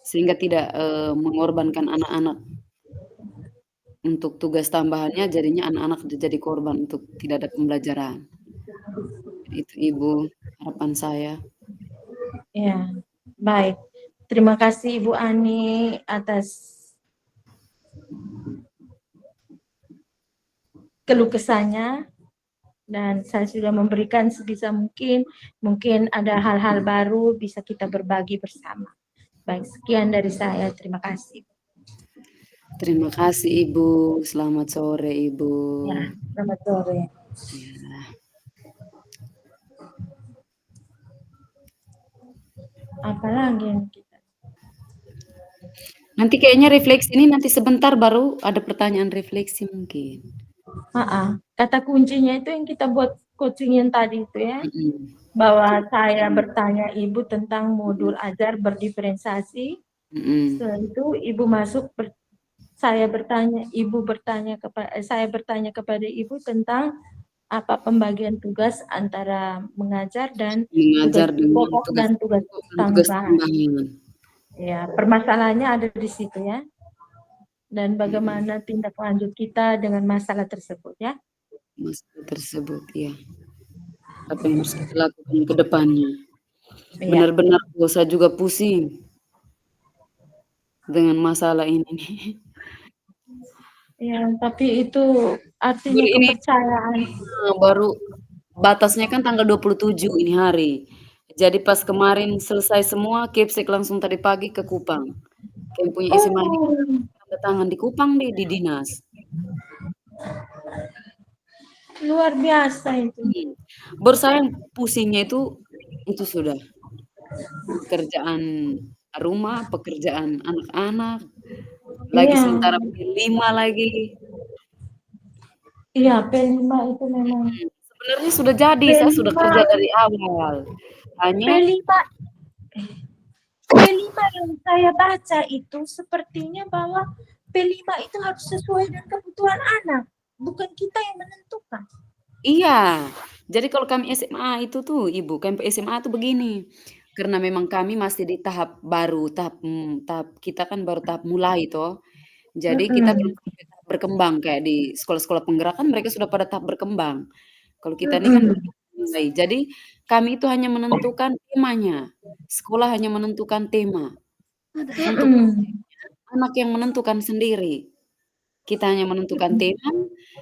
Sehingga tidak, mengorbankan anak-anak. Untuk tugas tambahannya jadinya anak-anak jadi korban untuk tidak ada pembelajaran. Itu Ibu, harapan saya. Ya, baik. Terima kasih Ibu Ani atas keluh kesahnya, dan saya sudah memberikan sebisa mungkin ada hal-hal baru bisa kita berbagi bersama. Baik, sekian dari saya. Terima kasih. Terima kasih Ibu. Selamat sore Ibu. Ya, selamat sore. Ya. Apalagi yang kita? Nanti kayaknya refleksi ini nanti sebentar baru ada pertanyaan refleksi mungkin. Kata kuncinya itu yang kita buat coaching yang tadi itu ya. Bahwa saya bertanya Ibu tentang modul ajar berdiferensiasi. Setelah itu Ibu masuk, saya bertanya kepada Ibu tentang apa pembagian tugas antara mengajar dan tugas pokok dan tugas tambahan. Ya, permasalahannya ada di situ ya. Dan bagaimana tindak lanjut kita dengan masalah tersebut ya. Masalah tersebut ya. Apa yang harus kita lakukan ke depannya. Ya. Benar-benar saya juga pusing dengan masalah ini. Ya, tapi itu artinya kepercayaan. Baru batasnya kan tanggal 27 ini hari. Jadi pas kemarin selesai semua, Kepsek langsung tadi pagi ke Kupang. Yang punya SMA ini kan Oh, tanda tangan di Kupang deh, di dinas. luar biasa itu. Baru saya yang pusingnya itu sudah pekerjaan rumah, pekerjaan anak-anak, lagi Iya, sementara P5 lagi. iya P5 itu memang. Sebenarnya sudah jadi, saya sudah P5, kerja dari awal. Hanya P5, P5 yang saya baca itu sepertinya bahwa P5 itu harus sesuai dengan kebutuhan anak, bukan kita yang menentukan. iya. Jadi kalau kami SMA itu tuh Ibu, kami SMA tuh begini, karena memang kami masih di tahap baru, tahap kita kan baru tahap mulai toh. Jadi kita belum Mm-mm. sampai tahap berkembang kayak di sekolah-sekolah penggerakan mereka sudah pada tahap berkembang. Kalau kita ini kan Mm-mm. baru mulai. Jadi kami itu hanya menentukan temanya. Sekolah hanya menentukan tema. Untuk Mm-mm. anak yang menentukan sendiri. Kita hanya menentukan tema,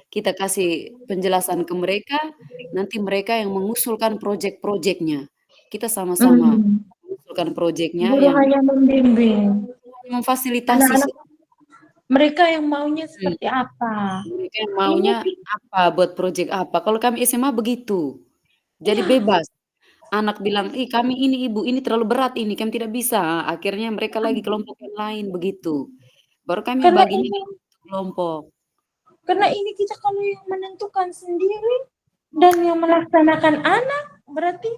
kita kasih penjelasan ke mereka, nanti mereka yang mengusulkan projek-projeknya. Kita sama-sama Mm. mengusulkan projeknya Guru yang hanya membimbing. memfasilitasi Anak-anak mereka yang maunya hmm, seperti apa. mereka yang Ini maunya apa, buat projek apa. Kalau kami SMA begitu. Jadi ya, bebas. Anak bilang, "Ih, kami ini Ibu, ini terlalu berat ini, kami tidak bisa." Akhirnya mereka lagi kelompok yang lain begitu. Baru kami karena baginya ini kelompok. karena ini kita kalau yang menentukan sendiri dan yang melaksanakan anak berarti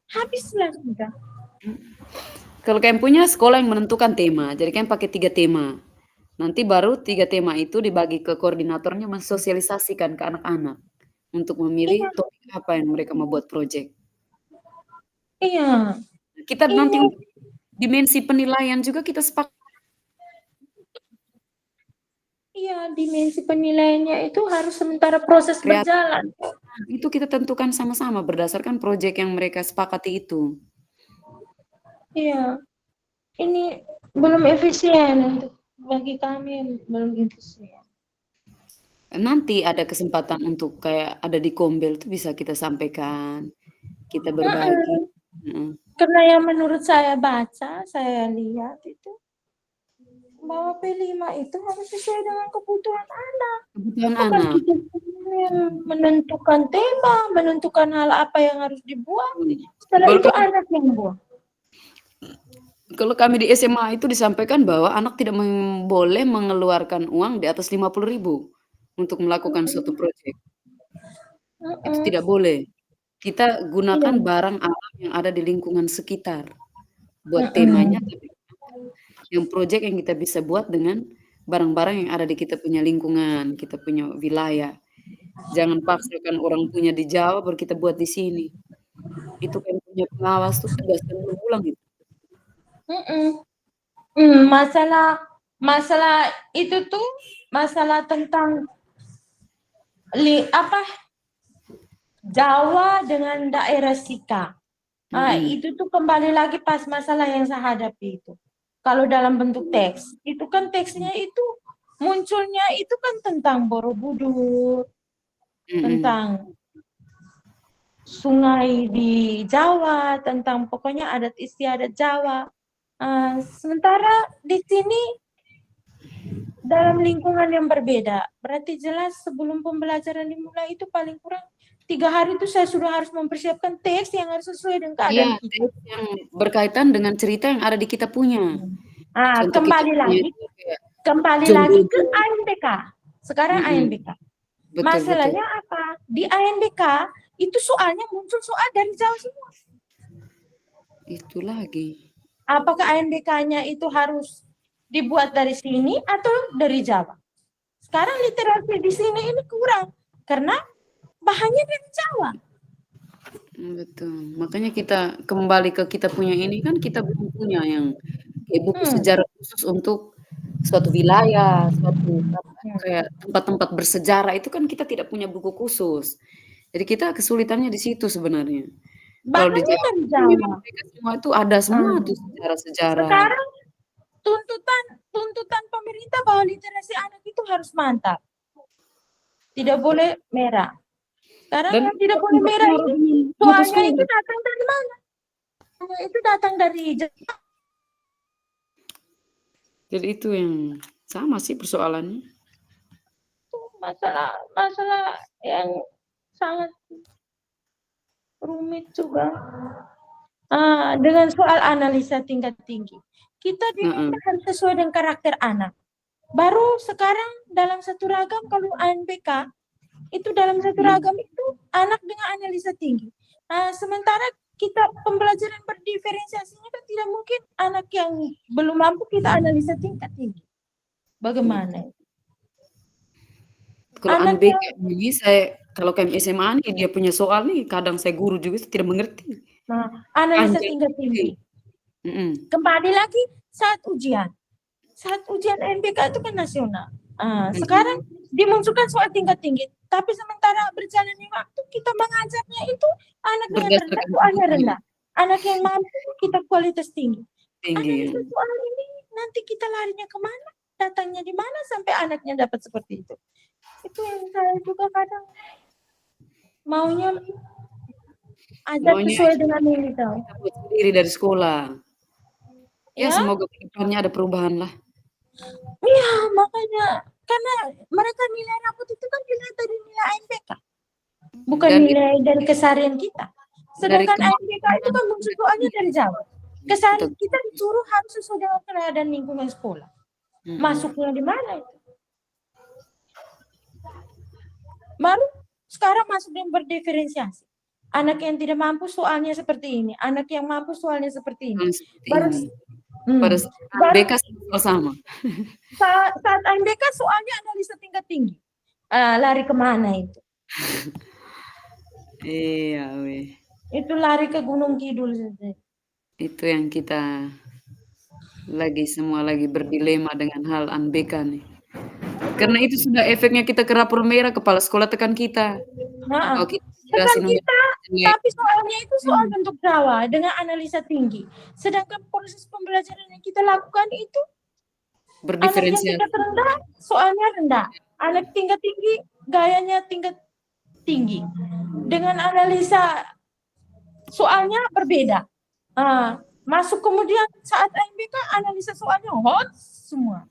habislah sudah. Kalau kalian punya sekolah yang menentukan tema, jadi kalian pakai 3 tema. Nanti baru 3 tema itu dibagi ke koordinatornya mensosialisasikan ke anak-anak untuk memilih Iya, topik apa yang mereka mau buat project. iya. Kita nanti Ini untuk dimensi penilaian juga kita sepakat. iya dimensi penilaiannya itu harus sementara proses Kreatif berjalan. itu kita tentukan sama-sama berdasarkan project yang mereka sepakati itu. Iya, ini belum efisien untuk bagi kami belum efisien. Nanti ada kesempatan untuk kayak ada di Kombel tuh bisa kita sampaikan, kita berbagi. Mm-mm. Heeh. Karena yang menurut saya baca, saya lihat itu bahwa P5 itu harus sesuai dengan kebutuhan anak. Kebutuhan Bukan anak. kita yang menentukan tema, menentukan hal apa yang harus dibuat. Setelah Kalau itu kami anak yang buat. Kalau kami di SMA itu disampaikan bahwa anak tidak boleh mengeluarkan uang di atas 50.000 untuk melakukan suatu proyek. Itu Mm-mm. tidak boleh. Kita Iya. gunakan barang alam yang ada di lingkungan sekitar buat temanya, Mm-mm. tapi yang proyek yang kita bisa buat dengan barang-barang yang ada di kita punya lingkungan, kita punya wilayah. Jangan paksakan orang punya di Jawa baru kita buat di sini. Itu kan punya pengawas tuh tugas dan berulang itu. Mm-mm. Masalah masalah itu tuh masalah tentang apa Jawa dengan daerah Sika. Itu tuh kembali lagi pas masalah yang saya hadapi itu. Kalau dalam bentuk teks, itu kan teksnya itu munculnya itu kan tentang Borobudur, tentang sungai di Jawa, tentang pokoknya adat istiadat Jawa. Sementara di sini dalam lingkungan yang berbeda, berarti jelas sebelum pembelajaran dimulai itu paling kurang 3 hari itu saya sudah harus mempersiapkan teks yang harus sesuai dengan keadaan Iya, kita. teks yang berkaitan dengan cerita yang ada di kita punya. Contoh kita Kembali punya lagi itu kayak ke Jombojo. ANBK. Sekarang ANBK. Betul, betul. Masalahnya apa? Di ANBK itu soalnya muncul soal dari Jawa semua. Itu lagi. Apakah ANBK-nya itu harus dibuat dari sini atau dari Jawa? Sekarang literasi di sini ini kurang karena bahannya dari Jawa. Betul. Makanya kita kembali ke kita punya ini kan kita belum punya yang kayak buku sejarah khusus untuk suatu wilayah, suatu kayak tempat-tempat bersejarah itu kan kita tidak punya buku khusus. Jadi kita kesulitannya di situ sebenarnya. Kalau di Bahannya Jawa dari memang Jawa. mereka semua itu ada semua tuh sejarah-sejarah. Sekarang tuntutan pemerintah bahwa literasi anak itu harus mantap. Tidak boleh merah. Sekarang Dan yang tidak boleh merah ini buku soalnya sekolah. itu datang dari mana? Itu datang dari Jadi itu yang sama sih persoalannya. Itu masalah yang sangat rumit juga. Dengan soal analisa tingkat tinggi. Kita diminta harus sesuai dengan karakter anak. Baru sekarang dalam satu ragam kalau ANBK itu dalam satu ragam itu anak dengan analisa tinggi. Sementara kita pembelajaran berdiferensiasinya kan tidak mungkin anak yang belum mampu kita analisa tingkat tinggi. Bagaimana? Kalau Anak ANBK yang ini kalau KM SMA nih dia punya soal nih kadang saya guru juga tidak mengerti. analisa Panjang. tingkat tinggi. Kembali lagi saat ujian. Saat ujian NBK itu kan nasional. Sekarang dimunculkan soal tingkat tinggi. Tapi sementara berjalannya waktu kita mengajarnya itu anak dengan rendah Berdasarkan soalnya kebutuhan. rendah. Anak yang mampu kita kualitas tinggi. Tinggi. Analisa soal ini nanti kita larinya kemana? Datangnya di mana sampai anaknya dapat seperti itu? Itu yang saya juga kadang maunya ajar sesuai dengan ini tahu. Kita buat sendiri dari sekolah. Ya, Ya? semoga ke depannya ada perubahan lah. Iya, makanya karena mereka nilai rapot itu kan dilihat dari nilai ANBK. Bukan Dan nilai dari keseharian kita. Sedangkan dari ANBK itu kan muncul soalnya dari Jawa. Keseharian kita disuruh harus sesuai dengan keadaan lingkungan sekolah. Masuknya di mana itu? Baru sekarang masuk yang berdiferensiasi. Anak yang tidak mampu soalnya seperti ini. Anak yang mampu soalnya seperti ini. Baru pada ANBK sama. Saat ANBK soalnya analisa tingkat tinggi. Lari kemana itu? Iya, Itu lari ke Gunung Kidul saja. Itu yang kita semua lagi berdilema dengan hal ANBK nih. Karena itu sudah efeknya kita ke rapor merah, kepala sekolah tekan kita. Oh, tekan kita, tapi soalnya itu soal bentuk Jawa dengan analisa tinggi. Sedangkan proses pembelajaran yang kita lakukan itu anak yang tingkat rendah, soalnya rendah. Anak tingkat tinggi, gayanya tingkat tinggi. Dengan analisa soalnya berbeda. Masuk kemudian saat ANBK analisa soalnya hot semua.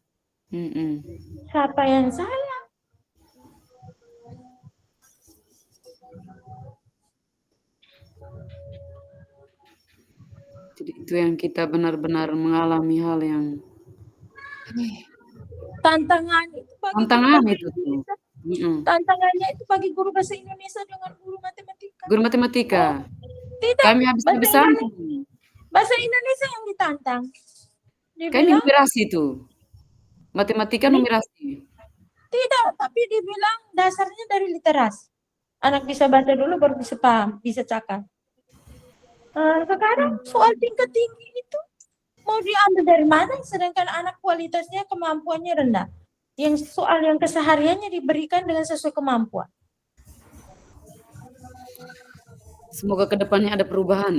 Siapa yang salah? Jadi itu yang kita benar-benar mengalami hal yang tantangan itu bagi tantangannya itu bagi guru bahasa Indonesia dengan guru matematika. Guru matematika. Tidak. Kami habis-habisan. Bahasa Indonesia yang ditantang. Kami numerasi itu. Matematika numerasi. Tidak, tapi dibilang dasarnya dari literasi. Anak bisa baca dulu baru bisa paham, bisa cakap. Sekarang soal tingkat tinggi itu mau diambil dari mana? Sedangkan anak kualitasnya kemampuannya rendah. Yang soal yang kesehariannya diberikan dengan sesuai kemampuan. Semoga kedepannya ada perubahan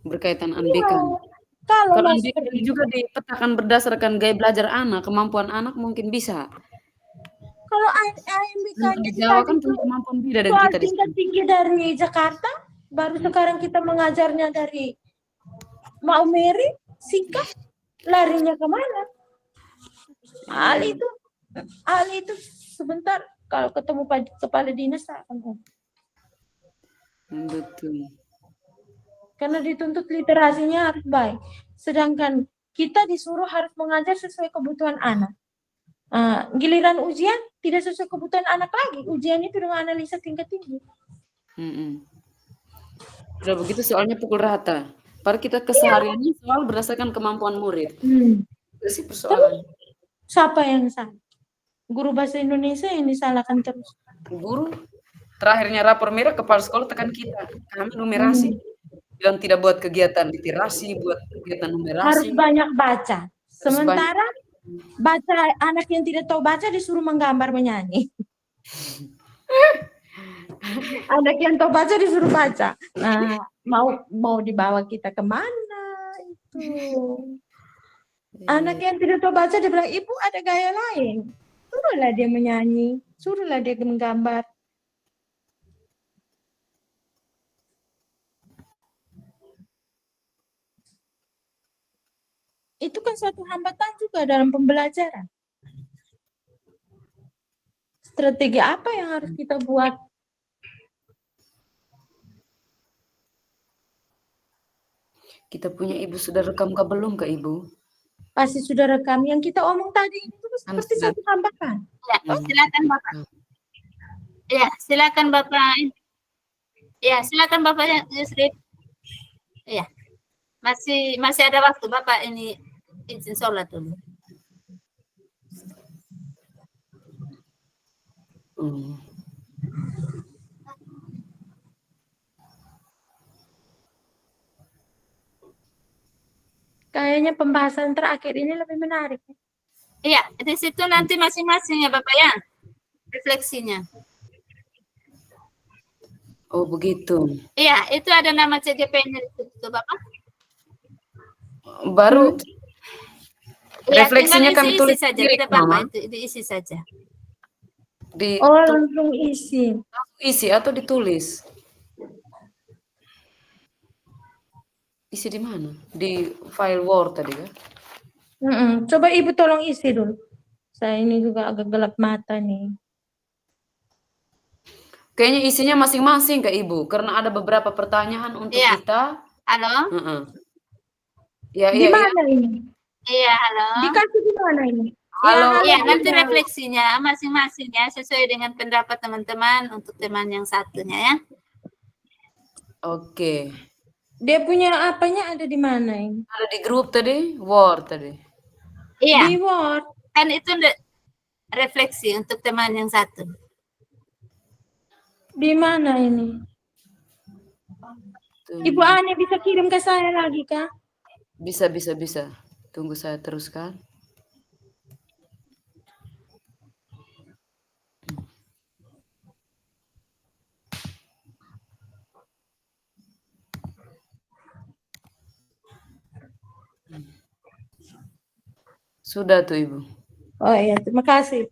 berkaitan ANBK. Kalau ANBK ini juga dipetakan berdasarkan gaya belajar anak, kemampuan anak mungkin bisa. Kalau ANBK-nya Jawa kan punya kemampuan beda dengan soal kita di tingkat tinggi dari Jakarta, baru sekarang kita mengajarnya dari Maumere, Sikap, larinya kemana? Ali itu sebentar kalau ketemu kepala dinas akan betul. Karena dituntut literasinya harus baik. Sedangkan kita disuruh harus mengajar sesuai kebutuhan anak. Giliran ujian tidak sesuai kebutuhan anak lagi. Ujian itu dengan analisa tingkat tinggi. Udah begitu soalnya pukul rata. Padahal kita kesehariannya soal berdasarkan kemampuan murid. Itu sih persoalan. Siapa yang salah? Guru bahasa Indonesia yang disalahkan terus. Guru. Terakhirnya rapor merah kepala sekolah tekan kita. Kami numerasi. Bilang tidak buat kegiatan literasi, buat kegiatan numerasi. Harus banyak baca. Sementara baca anak yang tidak tahu baca disuruh menggambar menyanyi. Anak yang tahu baca disuruh baca. Nah, mau dibawa kita kemana itu? Anak yang tidak tahu baca dia bilang, ibu ada gaya lain. Suruhlah dia menyanyi, suruhlah dia menggambar. Itu kan kan suatu hambatan juga dalam pembelajaran. Strategi apa yang harus kita buat? Kita punya ibu sudah rekam kah belum Kak Ibu? Pasti sudah rekam. Yang kita omong tadi itu Kan seperti sudah. satu hambatan. Ya, silakan Bapak. Ya, silakan Bapak. Ya, silakan Bapak Yusri. Ya, masih ada waktu Bapak ini izin sholat dulu. Hmm. Kayaknya pembahasan terakhir ini lebih menarik. Iya, di situ nanti masing-masing ya Bapak ya, refleksinya. Oh begitu. Iya, itu ada nama CGP-nya di situ Bapak. Baru Ya, refleksinya tinggal kami isi tulis saja, sendiri tidak Mama. apa-apa, itu diisi saja. Oh, langsung isi. Isi atau ditulis? Isi di mana? Di file Word tadi kan? Coba Ibu tolong isi dulu. Saya ini juga agak gelap mata nih. Kayaknya isinya masing-masing Kak Ibu, karena ada beberapa pertanyaan untuk Iya. kita. Halo? Ya, Di mana ini? Iya, halo. Dikasih di mana ini? Halo. Iya, nanti refleksinya masing-masing ya, sesuai dengan pendapat teman-teman untuk teman yang satunya ya. Oke. Dia punya apanya ada di mana ini? Ada di grup tadi, Word tadi. Iya, Di Word. kan itu refleksi untuk teman yang satu. Di mana ini? Ibu Ani bisa kirim ke saya lagi kah? Bisa. Tunggu saya teruskan. Sudah tuh Ibu. Oh iya, terima kasih.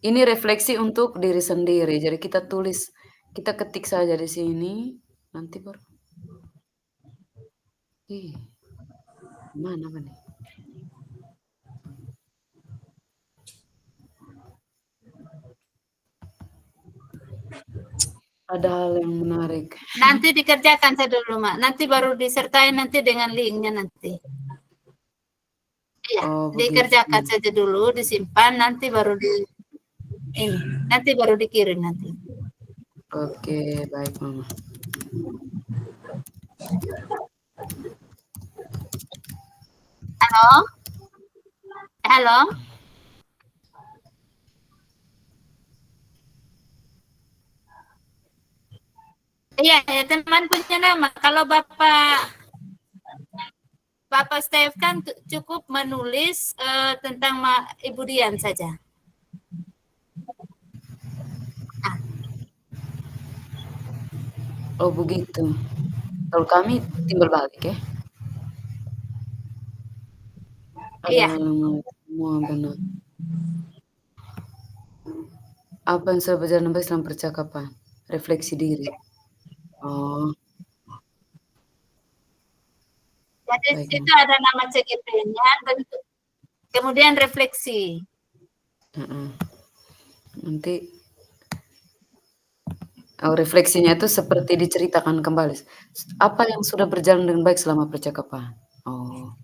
Ini refleksi untuk diri sendiri. Jadi kita tulis, kita ketik saja di sini. Nanti baru. Mana nih? Ada hal yang menarik. Nanti dikerjakan saya dulu, Mak. Nanti baru disertai nanti dengan linknya nanti. Iya, dikerjakan saja dulu, disimpan, nanti baru nanti baru dikirim nanti. Oke, baik Mama. Halo? Halo? Iya, ya teman punya nama. Kalau Bapak Steve kan cukup menulis tentang Ibu Dian saja. Oh begitu. Kalau kami timbal balik ya. Iya. Semua benar. Apa yang sudah berjalan baik dalam percakapan? Refleksi diri. Oh. Jadi situ ada nama CGP-nya, kemudian refleksi. Nanti refleksinya itu seperti diceritakan kembali. Apa yang sudah berjalan dengan baik selama percakapan? Oh.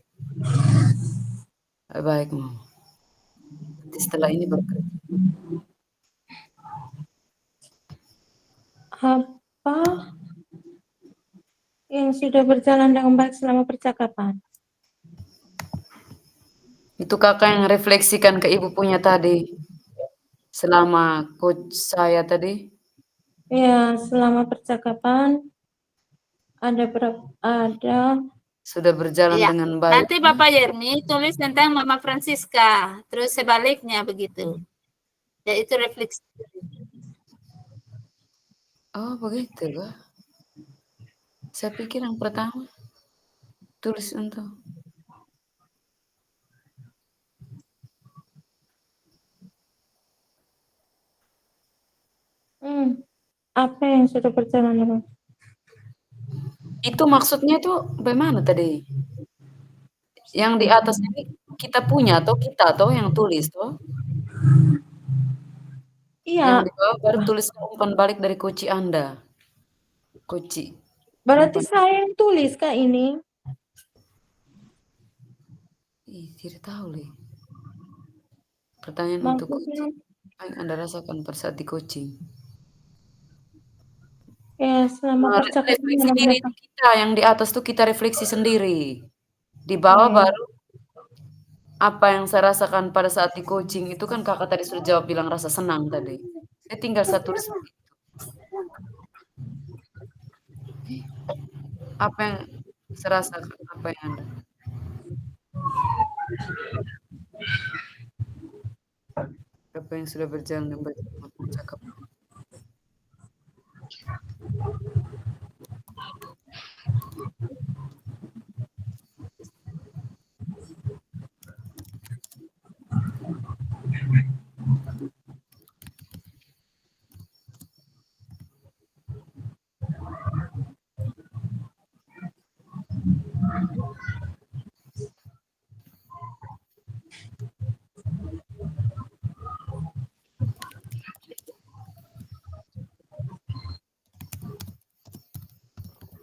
Baik, Mama. Nanti setelah ini baru kerja. Apa yang sudah berjalan dengan baik selama percakapan? Itu kakak yang refleksikan ke ibu punya tadi. Selama coach saya tadi. Ya, selama percakapan ada Sudah berjalan Ya. dengan baik. Nanti Bapak Yermi tulis tentang Mama Francisca, terus sebaliknya begitu. Ya itu refleksi. Oh begitu Kak. Saya pikir yang pertama tulis untuk apa yang sudah berjalan dengan Itu maksudnya tuh bagaimana tadi? Yang di atas ini kita punya atau kita toh yang tulis toh? Yang Iya, di bawah baru tulis umpan balik dari coach Anda. Coach. berarti Umpan. saya yang tulis Kak ini. Ih, tidak tahu Le. Pertanyaan untuk coach. Maksudnya Apa yang Anda rasakan pada saat di coaching? ya selama Nah, percakapan refleksi dengan diri mereka. itu kita, yang di atas tuh kita refleksi sendiri. Di bawah Ya, baru apa yang saya rasakan pada saat di coaching itu kan kakak tadi sudah jawab bilang rasa senang tadi. Saya tinggal saya tulis begitu. Apa yang saya rasakan, apa yang Anda? Apa yang sudah berjalan dengan baik selama percakapan?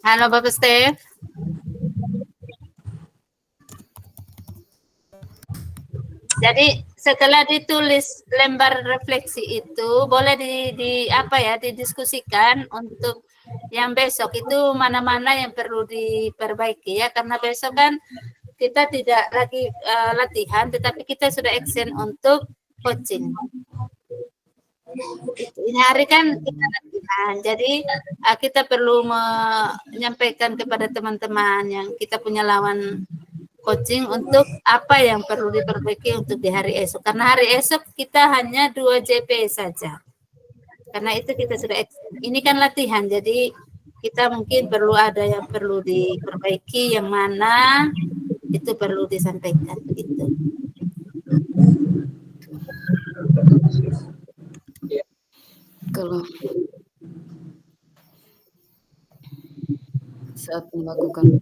Halo Bapak Stef. Jadi setelah ditulis lembar refleksi itu boleh di apa ya didiskusikan untuk yang besok itu mana-mana yang perlu diperbaiki ya, karena besok kan kita tidak lagi latihan tetapi kita sudah action untuk coaching. Ini hari kan kita latihan, jadi kita perlu menyampaikan kepada teman-teman yang kita punya lawan coaching untuk apa yang perlu diperbaiki untuk di hari esok. Karena hari esok kita hanya 2 JP saja. Karena itu kita sudah ini kan latihan, jadi kita mungkin perlu ada yang perlu diperbaiki, yang mana itu perlu disampaikan begitu. Kalau saat melakukan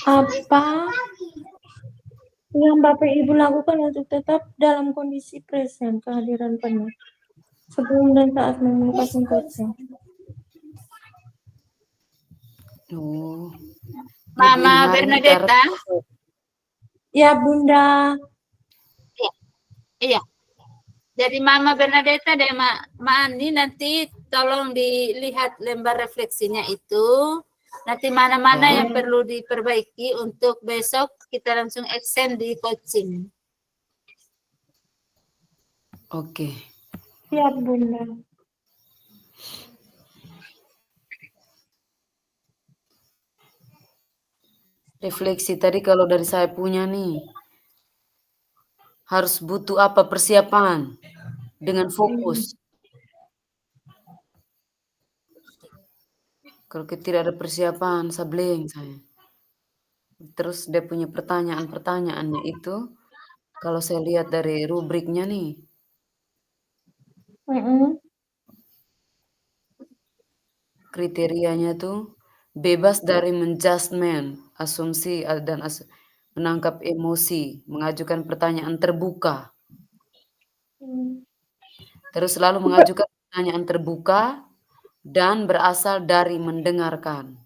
apa yang Bapak Ibu lakukan untuk tetap dalam kondisi present, kehadiran penuh sebelum dan saat melakukan coaching? oh, Mama Bernadetta. Ya Bunda. Iya. Jadi Mama Bernadetta dan Ma Ani nanti tolong dilihat lembar refleksinya itu. Nanti mana-mana yang perlu diperbaiki untuk besok kita langsung action di coaching. Oke. Siap Bunda. Refleksi tadi kalau dari saya punya nih, harus butuh apa persiapan dengan fokus. Kalau tidak ada persiapan, sableng saya. Terus dia punya pertanyaan-pertanyaannya itu, kalau saya lihat dari rubriknya nih, kriterianya tuh bebas dari menjudgment, asumsi dan menangkap emosi, mengajukan pertanyaan terbuka. Terus selalu mengajukan pertanyaan terbuka dan berasal dari mendengarkan.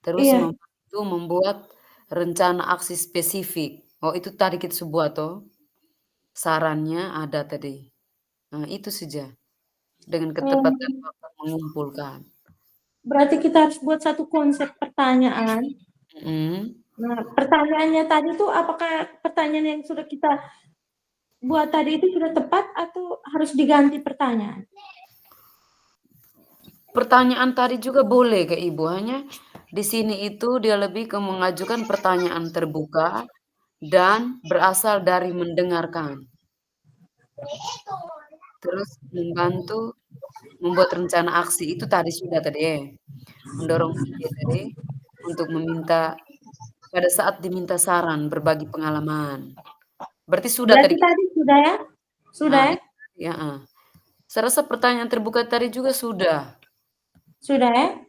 Terus itu membuat rencana aksi spesifik. Oh, itu tadi kita sebuah toh. Sarannya ada tadi. Nah, itu saja. Dengan ketepatan waktu mengumpulkan. Berarti kita harus buat satu konsep pertanyaan. Nah, pertanyaannya tadi tuh apakah pertanyaan yang sudah kita buat tadi itu sudah tepat atau harus diganti pertanyaan? Pertanyaan tadi juga boleh ke Ibu, hanya di sini itu dia lebih ke mengajukan pertanyaan terbuka dan berasal dari mendengarkan. Terus membantu membuat rencana aksi, itu tadi sudah tadi mendorong ide tadi untuk meminta pada saat diminta saran, berbagi pengalaman. Berarti sudah Berarti tadi. tadi sudah ya? Sudah ya? Ya. Saya rasa pertanyaan terbuka tadi juga sudah. Sudah ya?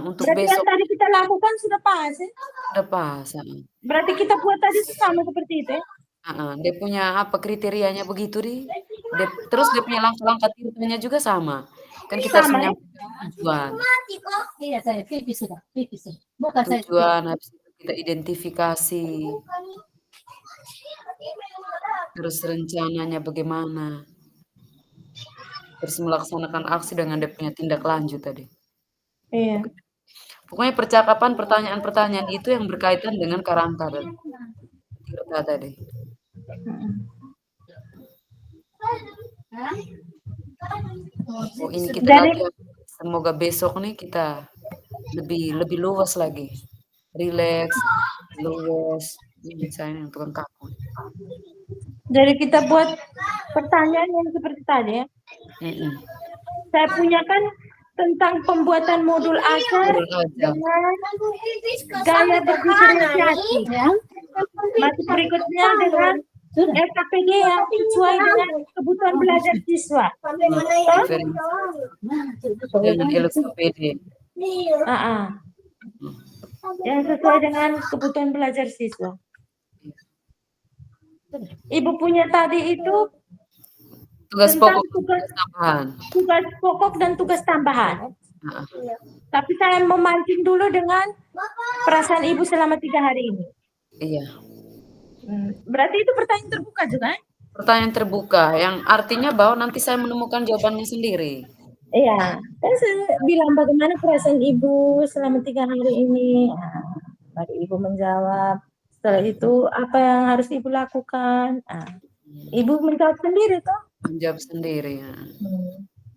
Untuk Berarti besok yang tadi kita lakukan sudah pas ya? sudah pas. Berarti kita buat tadi itu sama seperti itu ya? Dia punya apa kriterianya begitu terus dia punya langkah-langkah tindakannya juga sama. Kan kita harus Sama ya? menyampaikan tujuan. Iya, saya pipis sudah. Bukan saya. Tujuan habis itu kita identifikasi. Terus rencananya bagaimana. Terus melaksanakan aksi dengan dia punya tindak lanjut tadi. Iya. Pokoknya percakapan pertanyaan-pertanyaan itu yang berkaitan dengan kerangka tadi. Oh, ini kita latihan. Semoga besok nih kita lebih luas lagi. Relax, luas. Ini misalnya tukang kaku. Jadi kita buat pertanyaan yang seperti tadi ya. Saya punya kan tentang pembuatan modul ajar dengan gaya berdifferensiasi. Masih berikutnya dengan LKPD yang sesuai dengan kebutuhan belajar siswa. Dengan LKPD. Yang sesuai dengan kebutuhan belajar siswa. Ibu punya tadi itu tugas pokok, tugas tambahan. Tugas pokok dan tugas tambahan. Tapi saya memancing dulu dengan perasaan ibu selama 3 hari ini. Iya. Berarti itu pertanyaan terbuka juga? Pertanyaan terbuka, yang artinya bahwa nanti saya menemukan jawabannya sendiri. Iya, kan saya bilang bagaimana perasaan ibu selama 3 hari ini. Baru ibu menjawab. Setelah itu apa yang harus ibu lakukan? Ibu menjawab sendiri toh? Menjawab sendiri ya.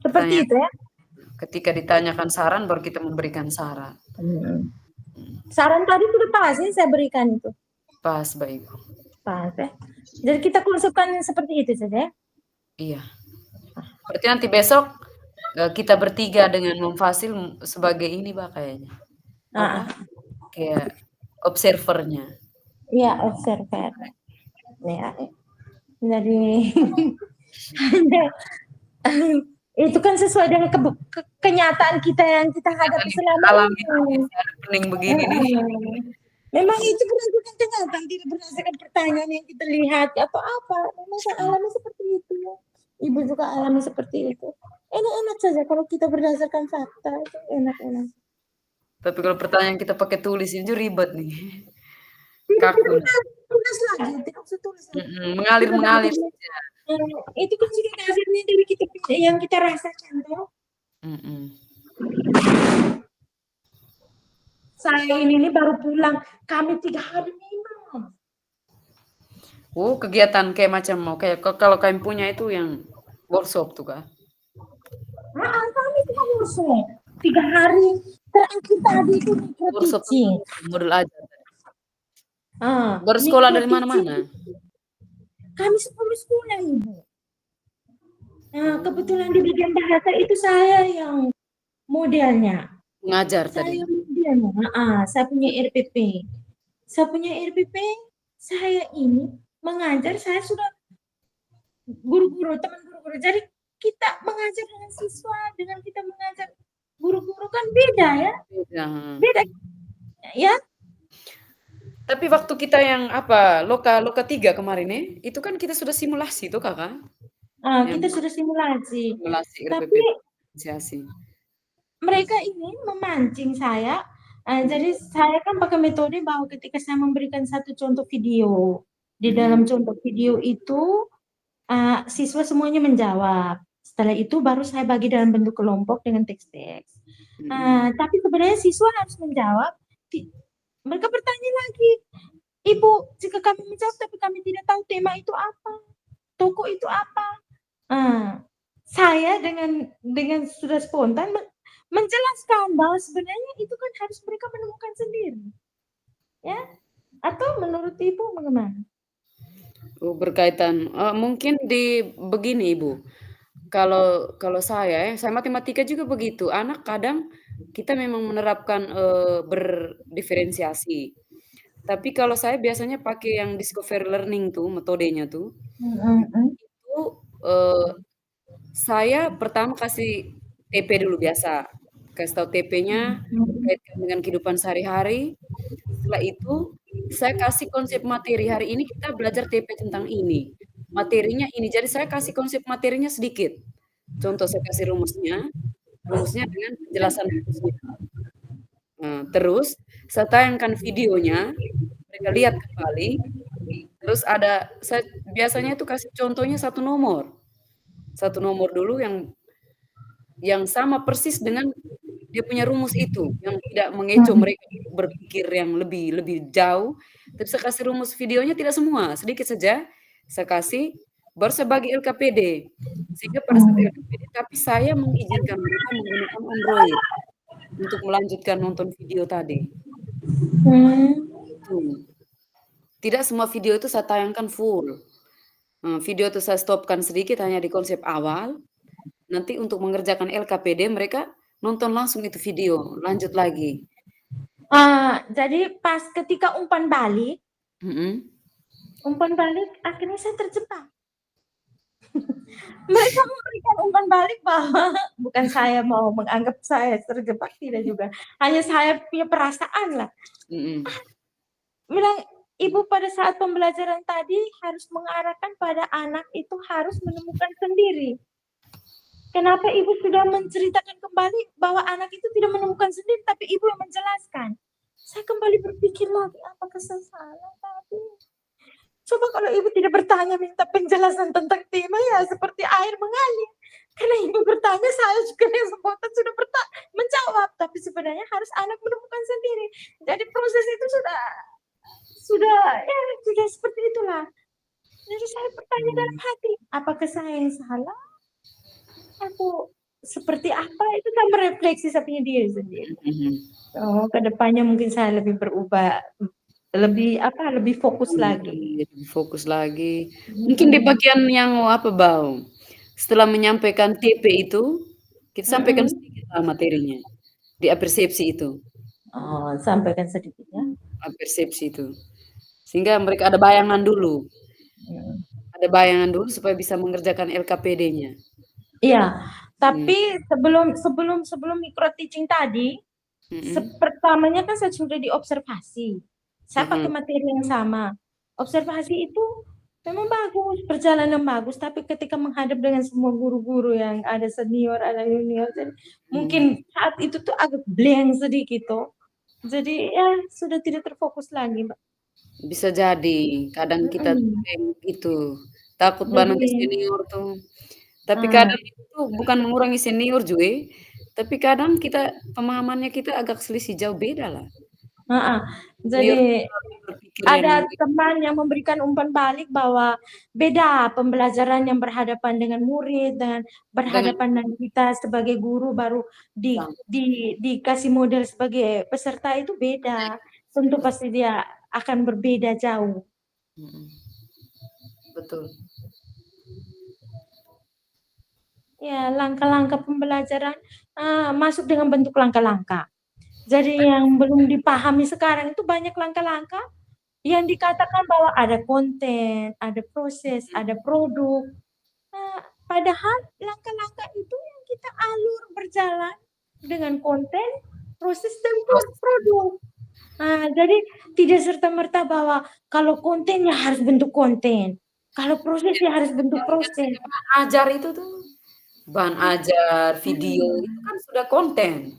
Seperti itu ya? Ketika ditanyakan saran baru kita memberikan saran. Saran tadi sudah pas ya saya berikan itu. Pas baik. Pas ya. Jadi kita konsepkan seperti itu saja ya? Iya. Berarti nanti besok kita bertiga dengan memfasil sebagai ini kayaknya. Kayak observernya. Iya, observer. Ya. Jadi itu kan sesuai dengan kenyataan kita yang kita hadapi selama ini. Pening begini nih. Memang itu berdasarkan kenyataan, tidak berdasarkan pertanyaan yang kita lihat atau apa. Memang saya alami seperti itu. Ibu juga alami seperti itu. Enak-enak saja kalau kita berdasarkan fakta, itu enak-enak. Tapi kalau pertanyaan kita pakai tulis itu ribet nih. Kaku. Tulis lagi, tidak usah tulis lagi. Mengalir. Itu kan sudah hasilnya dari kita yang kita rasakan toh. Saya ini baru pulang, kami 3 hari minum. Kegiatan kayak macam kayak kalau kalian punya itu yang workshop tuh kah? Kami juga workshop 3 hari. Terakhir tadi itu workshop modul ajar. Bersekolah dari mana-mana? Kami 10 sekolah, Ibu. Kebetulan di bagian bahasa itu saya yang modelnya. Mengajar tadi. Saya punya RPP. Saya ini mengajar, saya sudah guru-guru, teman guru-guru. Jadi kita mengajar dengan siswa, dengan kita mengajar guru-guru kan beda ya? Beda. Ya? Tapi waktu kita yang Loka 3 kemarin itu kan kita sudah simulasi tuh Kakak. Kita sudah simulasi. Tapi mereka ini memancing saya. Jadi saya kan pakai metode bahwa ketika saya memberikan satu contoh video, di dalam contoh video itu siswa semuanya menjawab. Setelah itu baru saya bagi dalam bentuk kelompok dengan teks-teks. Tapi sebenarnya siswa harus menjawab. Mereka bertanya lagi, Ibu, jika kami menjawab tapi kami tidak tahu tema itu apa, toko itu apa. Saya dengan sudah spontan menjelaskan bahwa sebenarnya itu kan harus mereka menemukan sendiri. Ya? Atau menurut Ibu bagaimana? Oh, berkaitan mungkin begini Ibu. Kalau saya matematika juga begitu. Anak kadang kita memang menerapkan berdiferensiasi. Tapi kalau saya biasanya pakai yang discovery learning tuh metodenya tuh. Itu saya pertama kasih TP dulu biasa. Kasih tahu TP-nya kaitkan dengan kehidupan sehari-hari. Setelah itu saya kasih konsep materi. Hari ini kita belajar TP tentang ini. Materinya ini. Jadi saya kasih konsep materinya sedikit. Contoh saya kasih rumusnya dengan penjelasan rumusnya. Terus saya tayangkan videonya, mereka lihat kembali. Terus saya biasanya itu kasih contohnya satu nomor dulu yang sama persis dengan dia punya rumus itu, yang tidak mengecoh mereka berpikir yang lebih jauh. Tapi saya kasih rumus videonya tidak semua, sedikit saja saya kasih, baru saya bagi LKPD. Sehingga pada saat LKPD, tapi saya mengizinkan mereka menggunakan Android untuk melanjutkan nonton video tadi. Itu. Tidak semua video itu saya tayangkan full. Video itu saya stopkan sedikit hanya di konsep awal. Nanti untuk mengerjakan LKPD mereka nonton langsung itu video, lanjut lagi. Jadi pas ketika umpan balik, akhirnya saya terjebak. Mereka memberikan umpan balik bahwa bukan saya mau menganggap saya terjebak, tidak juga. Hanya saya punya perasaan lah. Bilang, Ibu pada saat pembelajaran tadi harus mengarahkan pada anak itu harus menemukan sendiri. Kenapa Ibu sudah menceritakan kembali bahwa anak itu tidak menemukan sendiri, tapi Ibu yang menjelaskan? Saya kembali berpikir lagi, apakah saya salah tadi? Coba kalau Ibu tidak bertanya minta penjelasan tentang tema, ya seperti air mengalir. Karena Ibu bertanya, saya juga yang spontan sudah menjawab. Tapi sebenarnya harus anak menemukan sendiri. Jadi proses itu sudah seperti itulah. Jadi saya bertanya dalam hati, apakah saya yang salah? Aku seperti apa? Itu kan merefleksi saya punya diri sendiri. Kedepannya mungkin saya lebih berubah, lebih fokus lagi. Lebih fokus lagi. Mungkin di bagian yang Bau? Setelah menyampaikan TP itu, kita sampaikan sedikit materinya di persepsi itu. Sampaikan sedikit ya. Persepsi itu. Sehingga mereka ada bayangan dulu. Ada bayangan dulu supaya bisa mengerjakan LKPD-nya. Iya, tapi sebelum micro teaching tadi, pertamanya kan saya sudah diobservasi. Saya pakai materi yang sama. Observasi itu memang bagus, perjalanan bagus, tapi ketika menghadap dengan semua guru-guru yang ada senior, ada junior, jadi mungkin saat itu tuh agak blank sedikit tuh. Jadi ya sudah tidak terfokus lagi, Mbak. Bisa jadi, kadang kita itu takut banget senior tuh. Tapi kadang itu bukan mengurangi senior juga, tapi kadang kita pemahamannya kita agak selisih jauh beda lah. Jadi ada teman yang memberikan umpan balik bahwa beda pembelajaran yang berhadapan dengan murid dan berhadapan dengan kita sebagai guru baru dikasih model sebagai peserta itu beda. Tentu pasti dia akan berbeda jauh. Betul. Ya, langkah-langkah pembelajaran masuk dengan bentuk langkah-langkah. Jadi yang belum dipahami sekarang itu banyak langkah-langkah yang dikatakan bahwa ada konten, ada proses, ada produk. Padahal langkah-langkah itu yang kita alur berjalan dengan konten, proses, dan produk. Jadi tidak serta-merta bahwa kalau kontennya harus bentuk konten, kalau prosesnya harus bentuk proses. Ajar itu tuh bahan ajar, video itu kan sudah konten.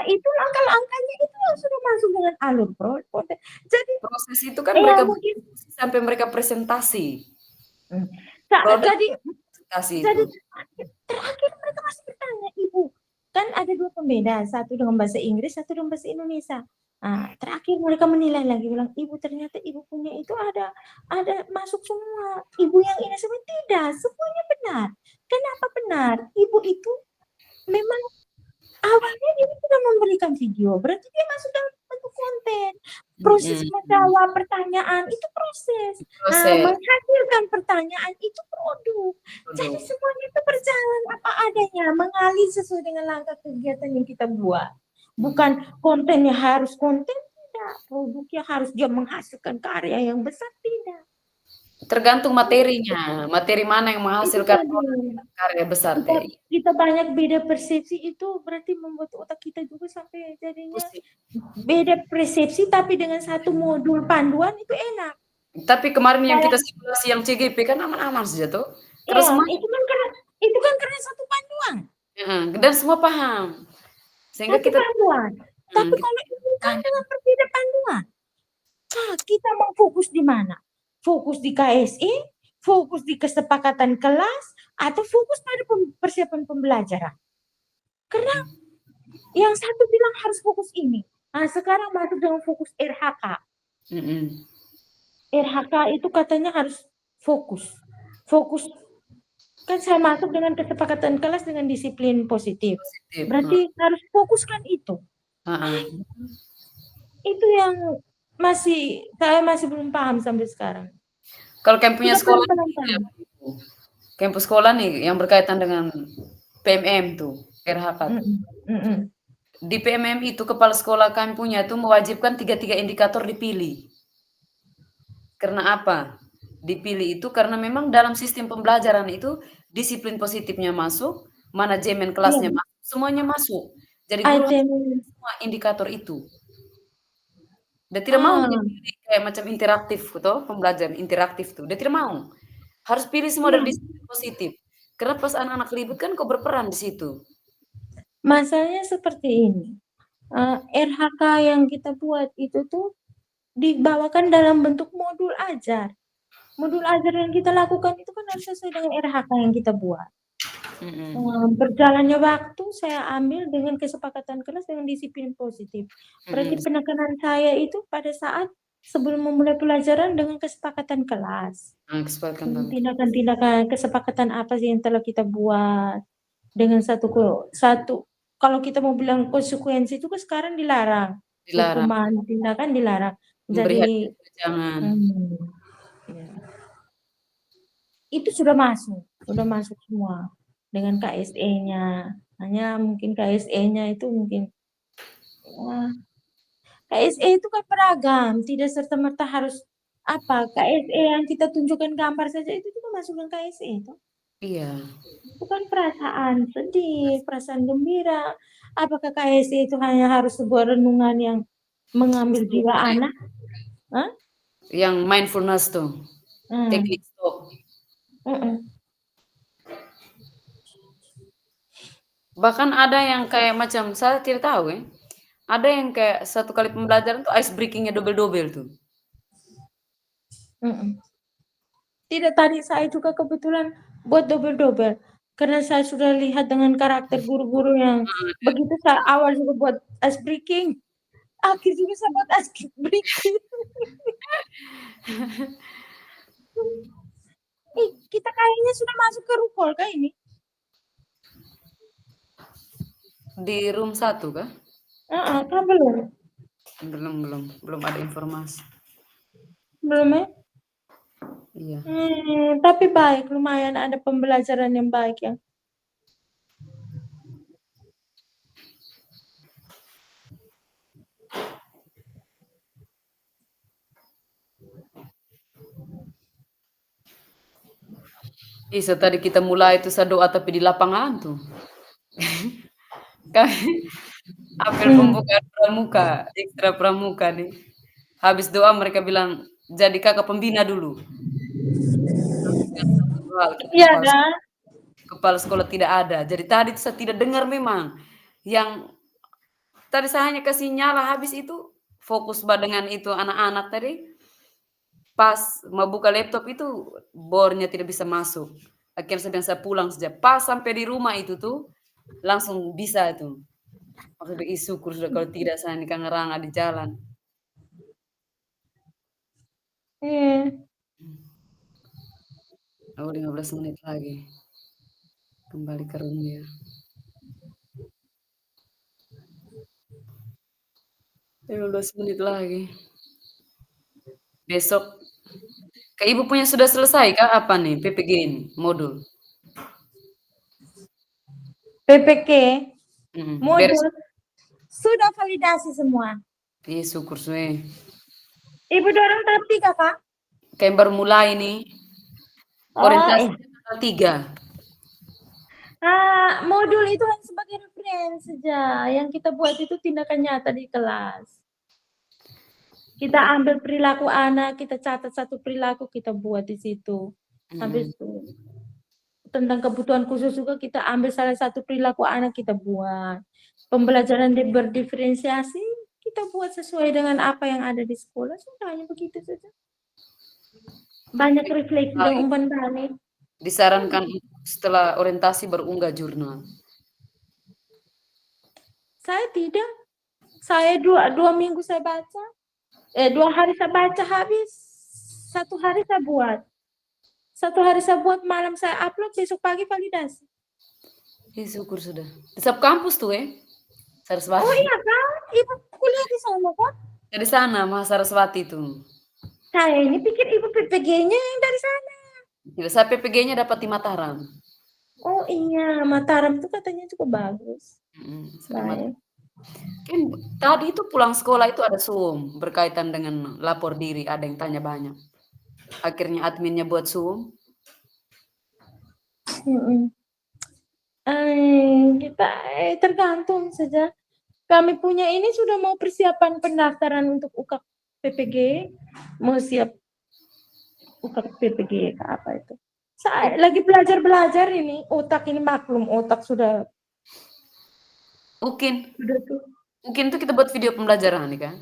Itu langkah-langkahnya itu yang sudah masuk dengan alur konten. Jadi proses itu kan mereka mungkin sampai mereka presentasi. Jadi Kasih Jadi itu. terakhir mereka masih bertanya, Ibu, kan ada 2 pembeda, satu dengan bahasa Inggris, satu dengan bahasa Indonesia. Terakhir mereka menilai lagi, bilang, Ibu ternyata Ibu punya itu ada masuk semua. Ibu yang ini semua tidak, semuanya benar. Kenapa benar? Ibu itu memang awalnya dia sudah memberikan video, berarti dia masuk dalam bentuk konten. Proses menjawab pertanyaan itu proses. Proses. Menghasilkan pertanyaan itu produk. Jadi semuanya itu berjalan apa adanya, mengalir sesuai dengan langkah kegiatan yang kita buat. Bukan kontennya harus konten, tidak. Produknya harus dia menghasilkan karya yang besar, tidak. Tergantung materinya, materi mana yang menghasilkan karya besar teh. Kita banyak beda persepsi, itu berarti membuat otak kita juga sampai jadinya beda persepsi, tapi dengan satu modul panduan itu enak. Tapi kemarin yang kita simulasi yang CGP kan aman-aman saja tuh. Terus itu kan karena satu panduan. Dan semua paham. Sehingga satu kita panduan. Tapi kalau itu kan dengan berbeda panduan. Kita mau fokus di mana? Fokus di KSE, fokus di kesepakatan kelas, atau fokus pada persiapan pembelajaran. Karena yang satu bilang harus fokus ini. Sekarang masuk dengan fokus RHK. RHK itu katanya harus fokus. Fokus. Kan saya masuk dengan kesepakatan kelas dengan disiplin positif. Berarti harus fokuskan itu. Itu yang saya masih belum paham sampai sekarang. Kalau kampusnya sekolah, kampus sekolah nih yang berkaitan dengan PMM tuh, RHK. Di PMM itu kepala sekolah kami punya tuh mewajibkan 3 indikator dipilih. Karena apa? Dipilih itu karena memang dalam sistem pembelajaran itu disiplin positifnya masuk, manajemen kelasnya masuk, semuanya masuk. Jadi guru harus semua indikator itu. Dia tidak mau dipilih kayak macam interaktif gitu, pembelajaran interaktif tuh. Dia tidak mau. Harus pilih semua dari disiplin positif. Karena pas anak-anak ribut kan kok berperan di situ. Masalahnya seperti ini. RHK yang kita buat itu tuh dibawakan dalam bentuk modul ajar. Modul ajar yang kita lakukan itu kan harus sesuai dengan RHK yang kita buat. Berjalannya waktu saya ambil dengan kesepakatan kelas dengan disiplin positif. Berarti penekanan saya itu pada saat sebelum memulai pelajaran dengan kesepakatan kelas. Tindakan-tindakan kesepakatan apa sih yang telah kita buat dengan satu kalau kita mau bilang konsekuensi itu kan sekarang dilarang. Hukuman tindakan dilarang. Jadi jangan. Itu sudah masuk semua dengan KSE-nya. Hanya mungkin KSE-nya itu mungkin KSE itu kan beragam, tidak serta-merta harus KSE yang kita tunjukkan gambar saja itu juga masuk dengan KSE itu. Iya. Bukan perasaan sedih, perasaan gembira. Apakah KSE itu hanya harus sebuah renungan yang mengambil jiwa anak? Yang mindfulness tuh. Teknik stop. Bahkan ada yang kayak macam, saya tidak tahu ya. Ada yang kayak satu kali pembelajaran tuh ice breaking-nya double-double tuh. Tidak, tadi saya juga kebetulan buat double-double. Karena saya sudah lihat dengan karakter guru-guru yang begitu saya awal juga buat ice breaking. Akhir juga saya buat ice breaking. Kita kayaknya sudah masuk ke rukol kah ini? Di room 1 kah? Kan belum. Belum ada informasi. Belum ya? Iya. Tapi baik, lumayan ada pembelajaran yang baik ya. Tadi kita mulai itu doa tapi di lapangan tuh. Kami apel pembukaan pramuka, ekstra pramuka nih. Habis doa mereka bilang, jadi kakak pembina dulu. Iya kan? Kepala sekolah tidak ada. Jadi tadi saya tidak dengar memang. Yang tadi saya hanya kasih nyala, habis itu fokus dengan itu anak-anak tadi. Pas mau buka laptop itu bornya tidak bisa masuk. Akhirnya saya bilang saya pulang saja. Pas sampai di rumah itu tuh langsung bisa itu. Maksudnya syukur sudah kalau tidak saya ini kan ngerangga di jalan. Iya. Oh 15 menit lagi. Kembali ke rumah. 15 menit lagi. Besok. Kak Ibu punya sudah selesai kah apa nih PPG ini modul? PPK Beres. modul sudah validasi semua. Iya syukur suwe. Ibu dorong tahap 3, Kak? Kayak baru mulai nih. Orientasi tanggal 3. Modul itu hanya sebagai referensi saja. Yang kita buat itu tindakan nyata di kelas. Kita ambil perilaku anak, kita catat satu perilaku, kita buat di situ. Habis itu tentang kebutuhan khusus juga kita ambil salah satu perilaku anak, kita buat. Pembelajaran berdiferensiasi, kita buat sesuai dengan apa yang ada di sekolah. Sudah hanya begitu saja. Banyak refleksi dan umpan balik. Disarankan setelah orientasi berunggah jurnal. Saya tidak. Saya dua minggu saya baca. 2 hari saya baca habis. 1 hari saya buat. 1 hari saya buat, malam saya upload, besok pagi validasi. Ya syukur sudah. Di sub kampus tuh Saraswati. Oh iya kan? Ibu kuliah di sana kan? Dari sana Mas Saraswati tuh. Saya ini pikir ibu PPG-nya yang dari sana. Tidak, saya PPG-nya dapat di Mataram. Oh iya, Mataram itu katanya cukup bagus. Baik. Kan tadi itu pulang sekolah itu ada Zoom berkaitan dengan lapor diri, ada yang tanya banyak. Akhirnya adminnya buat Zoom. Kita tergantung saja. Kami punya ini sudah mau persiapan pendaftaran untuk UKAK PPG, mau siap UKAK PPG apa itu. Saya lagi belajar ini, otak ini maklum, otak sudah. Mungkin Sudah tuh kita buat video pembelajaran nih kan?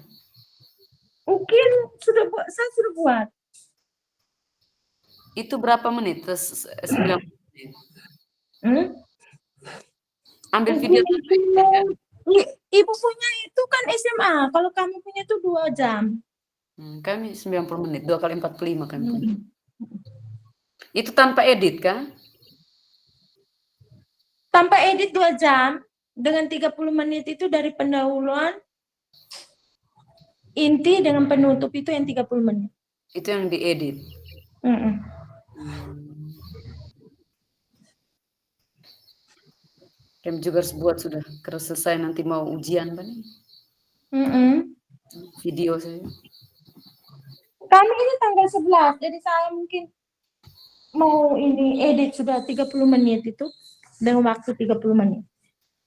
Mungkin saya sudah buat. Itu berapa menit? 9 menit. Ambil video Ibu punya itu kan SMA, kalau kamu punya itu 2 jam. Kami 90 menit, 2 kali 45 kami punya. Itu tanpa edit kan? Tanpa edit 2 jam, dengan 30 menit itu dari pendahuluan, inti dengan penutup itu yang 30 menit. Itu yang diedit. Kami juga harus buat sudah, karena selesai nanti mau ujian kan? Video saya. Kami ini tanggal 11, jadi saya mungkin mau ini edit sudah 30 menit itu dengan waktu 30 menit.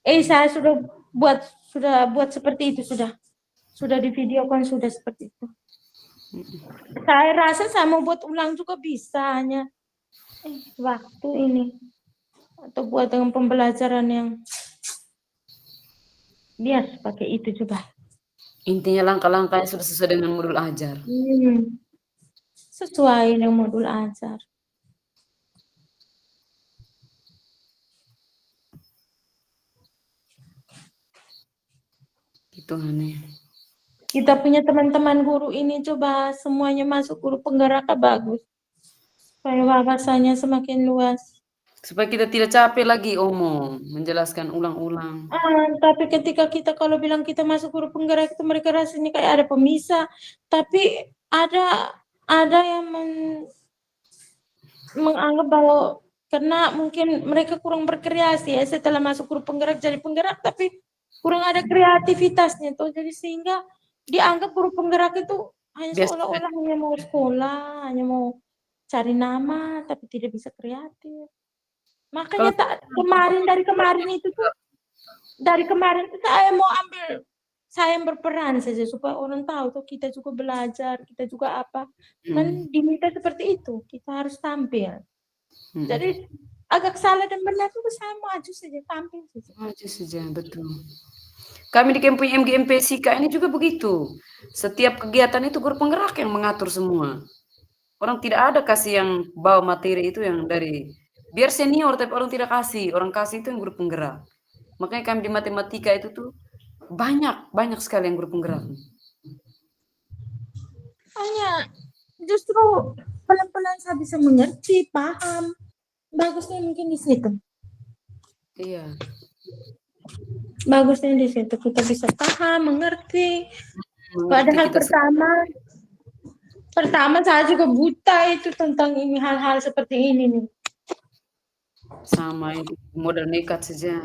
Saya sudah buat seperti itu sudah di video kan sudah seperti itu. Saya rasa saya mau buat ulang juga bisa, hanya waktu ini atau buat dengan pembelajaran yang biasa pakai itu juga. Intinya langkah-langkahnya sudah sesuai dengan modul ajar. Sesuai dengan modul ajar. Itu aneh. Kita punya teman-teman guru ini coba semuanya masuk guru penggerak bagus. Supaya wawasannya semakin luas. Supaya kita tidak capek lagi omong, menjelaskan ulang-ulang. Tapi ketika kita kalau bilang kita masuk guru penggerak itu mereka rasanya kayak ada pemisah. Tapi ada yang menganggap bahwa karena mungkin mereka kurang berkreasi ya setelah masuk guru penggerak jadi penggerak, tapi kurang ada kreativitasnya tuh, jadi sehingga dianggap guru penggerak itu hanya seolah-olah hanya mau sekolah, hanya mau cari nama, tapi tidak bisa kreatif. Makanya dari kemarin itu saya mau ambil, saya yang berperan saja supaya orang tahu tuh kita juga belajar, kita juga apa. Kan diminta seperti itu, kita harus tampil. Jadi agak salah dan benar itu saya maju saja, tampil saja. Maju saja, betul. Kami di Kempunya MGMP Sika ini juga begitu. Setiap kegiatan itu guru penggerak yang mengatur semua. Orang tidak ada kasih yang bawa materi itu yang dari Biar senior tapi orang tidak kasih, orang kasih itu yang guru penggerak. Makanya kami di matematika itu tuh banyak sekali yang guru penggerak. Hanya justru pelan-pelan saya bisa mengerti, paham. Bagusnya mungkin di situ. Iya. Bagusnya di situ kita bisa paham, mengerti. Mengerti Padahal kita pertama saya juga buta itu tentang ini hal-hal seperti ini nih. sama itu modal nekat saja.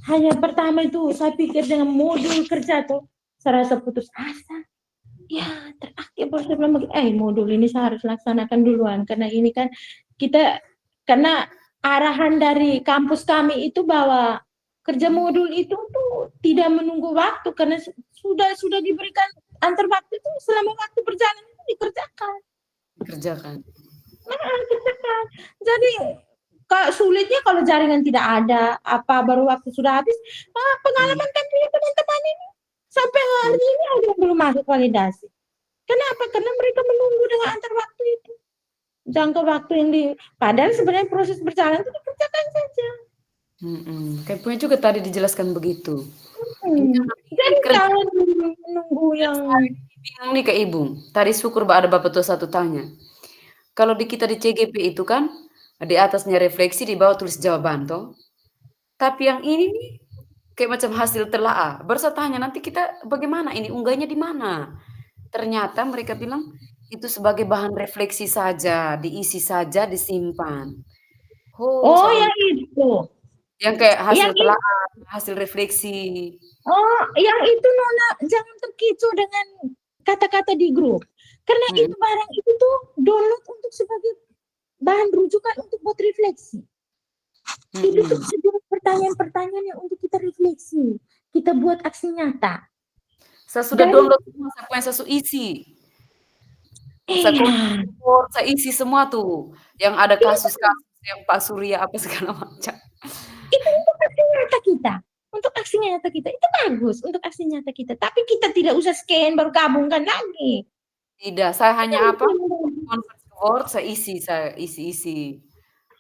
Hanya pertama itu saya pikir dengan modul kerja tuh, saya rasa putus asa. Ya terakhir baru saya bilang modul ini saya harus laksanakan duluan karena ini kan karena arahan dari kampus kami itu bahwa kerja modul itu tuh tidak menunggu waktu karena sudah diberikan antar waktu itu selama waktu berjalan itu dikerjakan. Kerjakan. Kerjakan. Jadi sulitnya kalau jaringan tidak ada, baru waktu sudah habis. Pengalaman kan punya teman-teman ini sampai hari ini ada yang belum masuk validasi. Kenapa? Karena mereka menunggu dengan antar waktu itu. Jangka waktu yang padahal sebenarnya proses berjalan itu dikerjakan saja. Kayak punya juga tadi dijelaskan begitu. Jadi jangan menunggu yang bingung nih ke Ibu. Tadi syukur ada Bapak tuh satu tanya. Kalau di kita di CGP itu kan di atasnya refleksi, di bawah tulis jawaban toh. Tapi yang ini nih kayak macam hasil telaah. Baru saya tanya nanti kita bagaimana ini unggahnya di mana? Ternyata mereka bilang itu sebagai bahan refleksi saja, diisi saja, disimpan. yang itu. Yang kayak hasil telaah, hasil refleksi. Yang itu Nona jangan terkecoh dengan kata-kata di grup. Karena itu barang itu tuh download untuk sebagai bahan rujukan untuk buat refleksi. Itu tuh sebuah pertanyaan-pertanyaan yang untuk kita refleksi. Kita buat aksi nyata. Saya sudah download semua, saya isi. Saya isi semua tuh. Yang ada kasus-kasus yang Pak Surya apa segala macam. Itu untuk aksi nyata kita. Untuk aksi nyata kita. Itu bagus untuk aksi nyata kita. Tapi kita tidak usah scan baru gabungkan lagi. Tidak, saya hanya conference board, saya isi.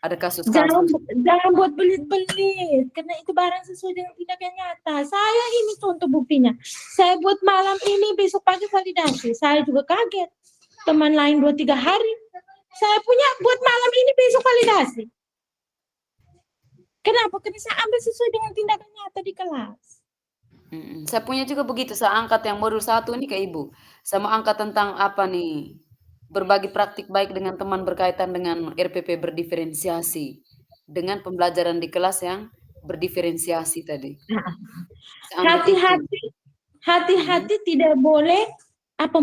Ada kasus-kasus. Jangan buat belit-belit. Karena itu barang sesuai dengan tindakan nyata. Saya ini contoh buktinya. Saya buat malam ini, besok pagi validasi. Saya juga kaget. Teman lain 2-3 hari. Saya punya buat malam ini, besok validasi. Kenapa? Karena saya ambil sesuai dengan tindakan nyata di kelas. Saya punya juga begitu. Saya angkat yang modul 1 ini ke Ibu. Saya mau angkat tentang apa nih? Berbagi praktik baik dengan teman berkaitan dengan RPP berdiferensiasi. Dengan pembelajaran di kelas yang berdiferensiasi tadi. Hati-hati tidak boleh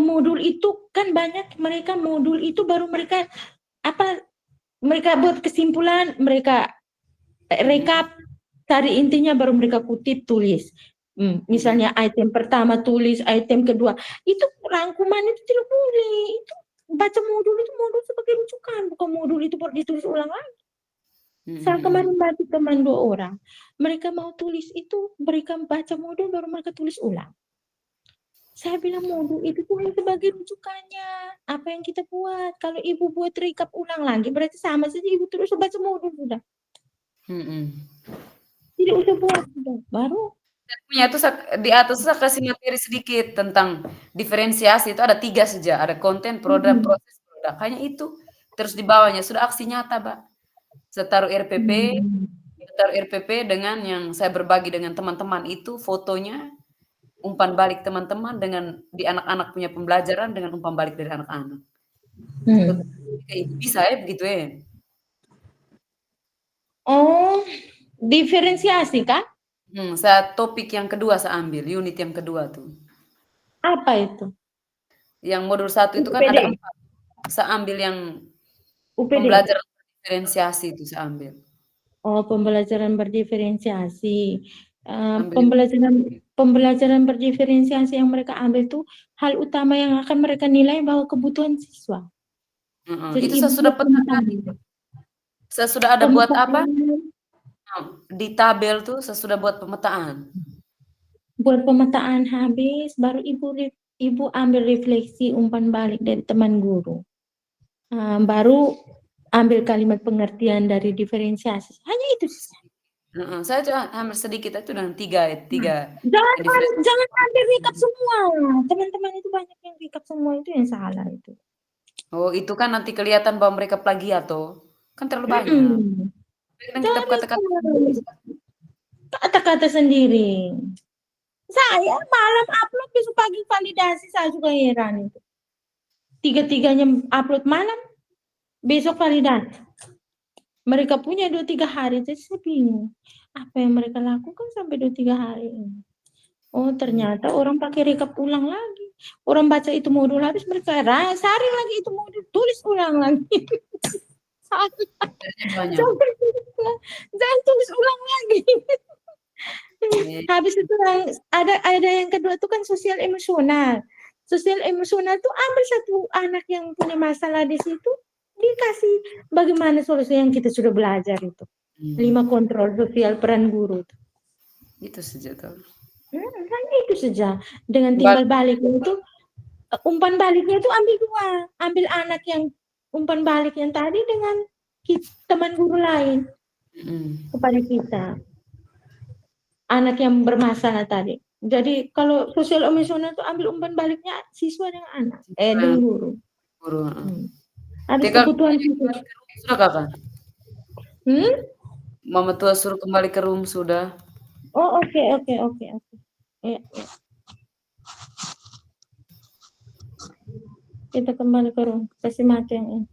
modul itu kan banyak mereka modul itu baru mereka buat kesimpulan, mereka rekap cari intinya baru mereka kutip tulis. Misalnya item pertama tulis, item kedua itu rangkuman itu tidak boleh. Itu baca modul itu modul sebagai rujukan, bukan modul itu baru ditulis ulang lagi. Saya kemarin bantu teman 2 orang, mereka mau tulis itu, mereka baca modul baru mereka tulis ulang. Saya bilang modul itu tuh sebagai rujukannya, apa yang kita buat. Kalau Ibu buat recap ulang lagi, berarti sama saja Ibu terus baca modul sudah. Tidak usah buat sudah, baru. Punya itu di atas saya kasih materi sedikit tentang diferensiasi itu ada 3 saja, ada konten, produk, proses, produk. Hanya itu. Terus di bawahnya sudah aksi nyata, Pak. Saya taruh RPP dengan yang saya berbagi dengan teman-teman itu fotonya. Umpan balik teman-teman dengan di anak-anak punya pembelajaran dengan umpan balik dari anak-anak. Bisa ya begitu ya? Diferensiasi kan? Saya topik yang kedua saya ambil, unit yang kedua tuh. Apa itu? Yang modul 1 itu kan ada 4. Saya ambil yang pembelajaran berdiferensiasi itu saya ambil. Pembelajaran berdiferensiasi. Pembelajaran berdiferensiasi yang mereka ambil itu hal utama yang akan mereka nilai bahwa kebutuhan siswa. Jadi itu saya sudah petakan. Saya sudah ada buat apa? Di tabel tuh saya sudah buat pemetaan. Buat pemetaan habis, baru Ibu ambil refleksi umpan balik dari teman guru. Baru ambil kalimat pengertian dari diferensiasi. Hanya itu saja. Saya cuma hampir sedikit itu dengan tiga Jangan ambil recap semua. Teman-teman itu banyak yang recap semua, itu yang salah itu. Oh, itu kan nanti kelihatan bahwa mereka plagiat toh. Kan terlalu banyak. Mm-mm. Dan kita Jangan kata-kata kata-kata sendiri. Saya malam upload, besok pagi validasi, saya juga heran itu. Tiga-tiganya upload malam, besok validasi. Mereka punya 2-3 hari, jadi saya bingung. Apa yang mereka lakukan sampai 2-3 hari ini? Oh, ternyata orang pakai recap ulang lagi. Orang baca itu modul habis, mereka saring lagi itu modul, tulis ulang lagi. banyak. Jangan tulis ulang lagi. Habis itu ada yang kedua itu kan sosial emosional. Sosial emosional itu ambil satu anak yang punya masalah di situ, dikasih bagaimana solusi yang kita sudah belajar itu. 5 kontrol sosial peran guru. Itu saja tuh. Hanya itu saja. Dengan timbal baliknya itu, umpan baliknya itu ambil 2. Ambil anak yang umpan balik yang tadi dengan teman guru lain kepada kita. Anak yang bermasalah tadi. Jadi kalau sosial emosional itu ambil umpan baliknya siswa dengan anak, dengan guru. Habis kebutuhan sudah kakak? Mama tua suruh kembali ke room sudah. Oh, oke. Ya. Kita kembali ke room. Kasih mati yang ini.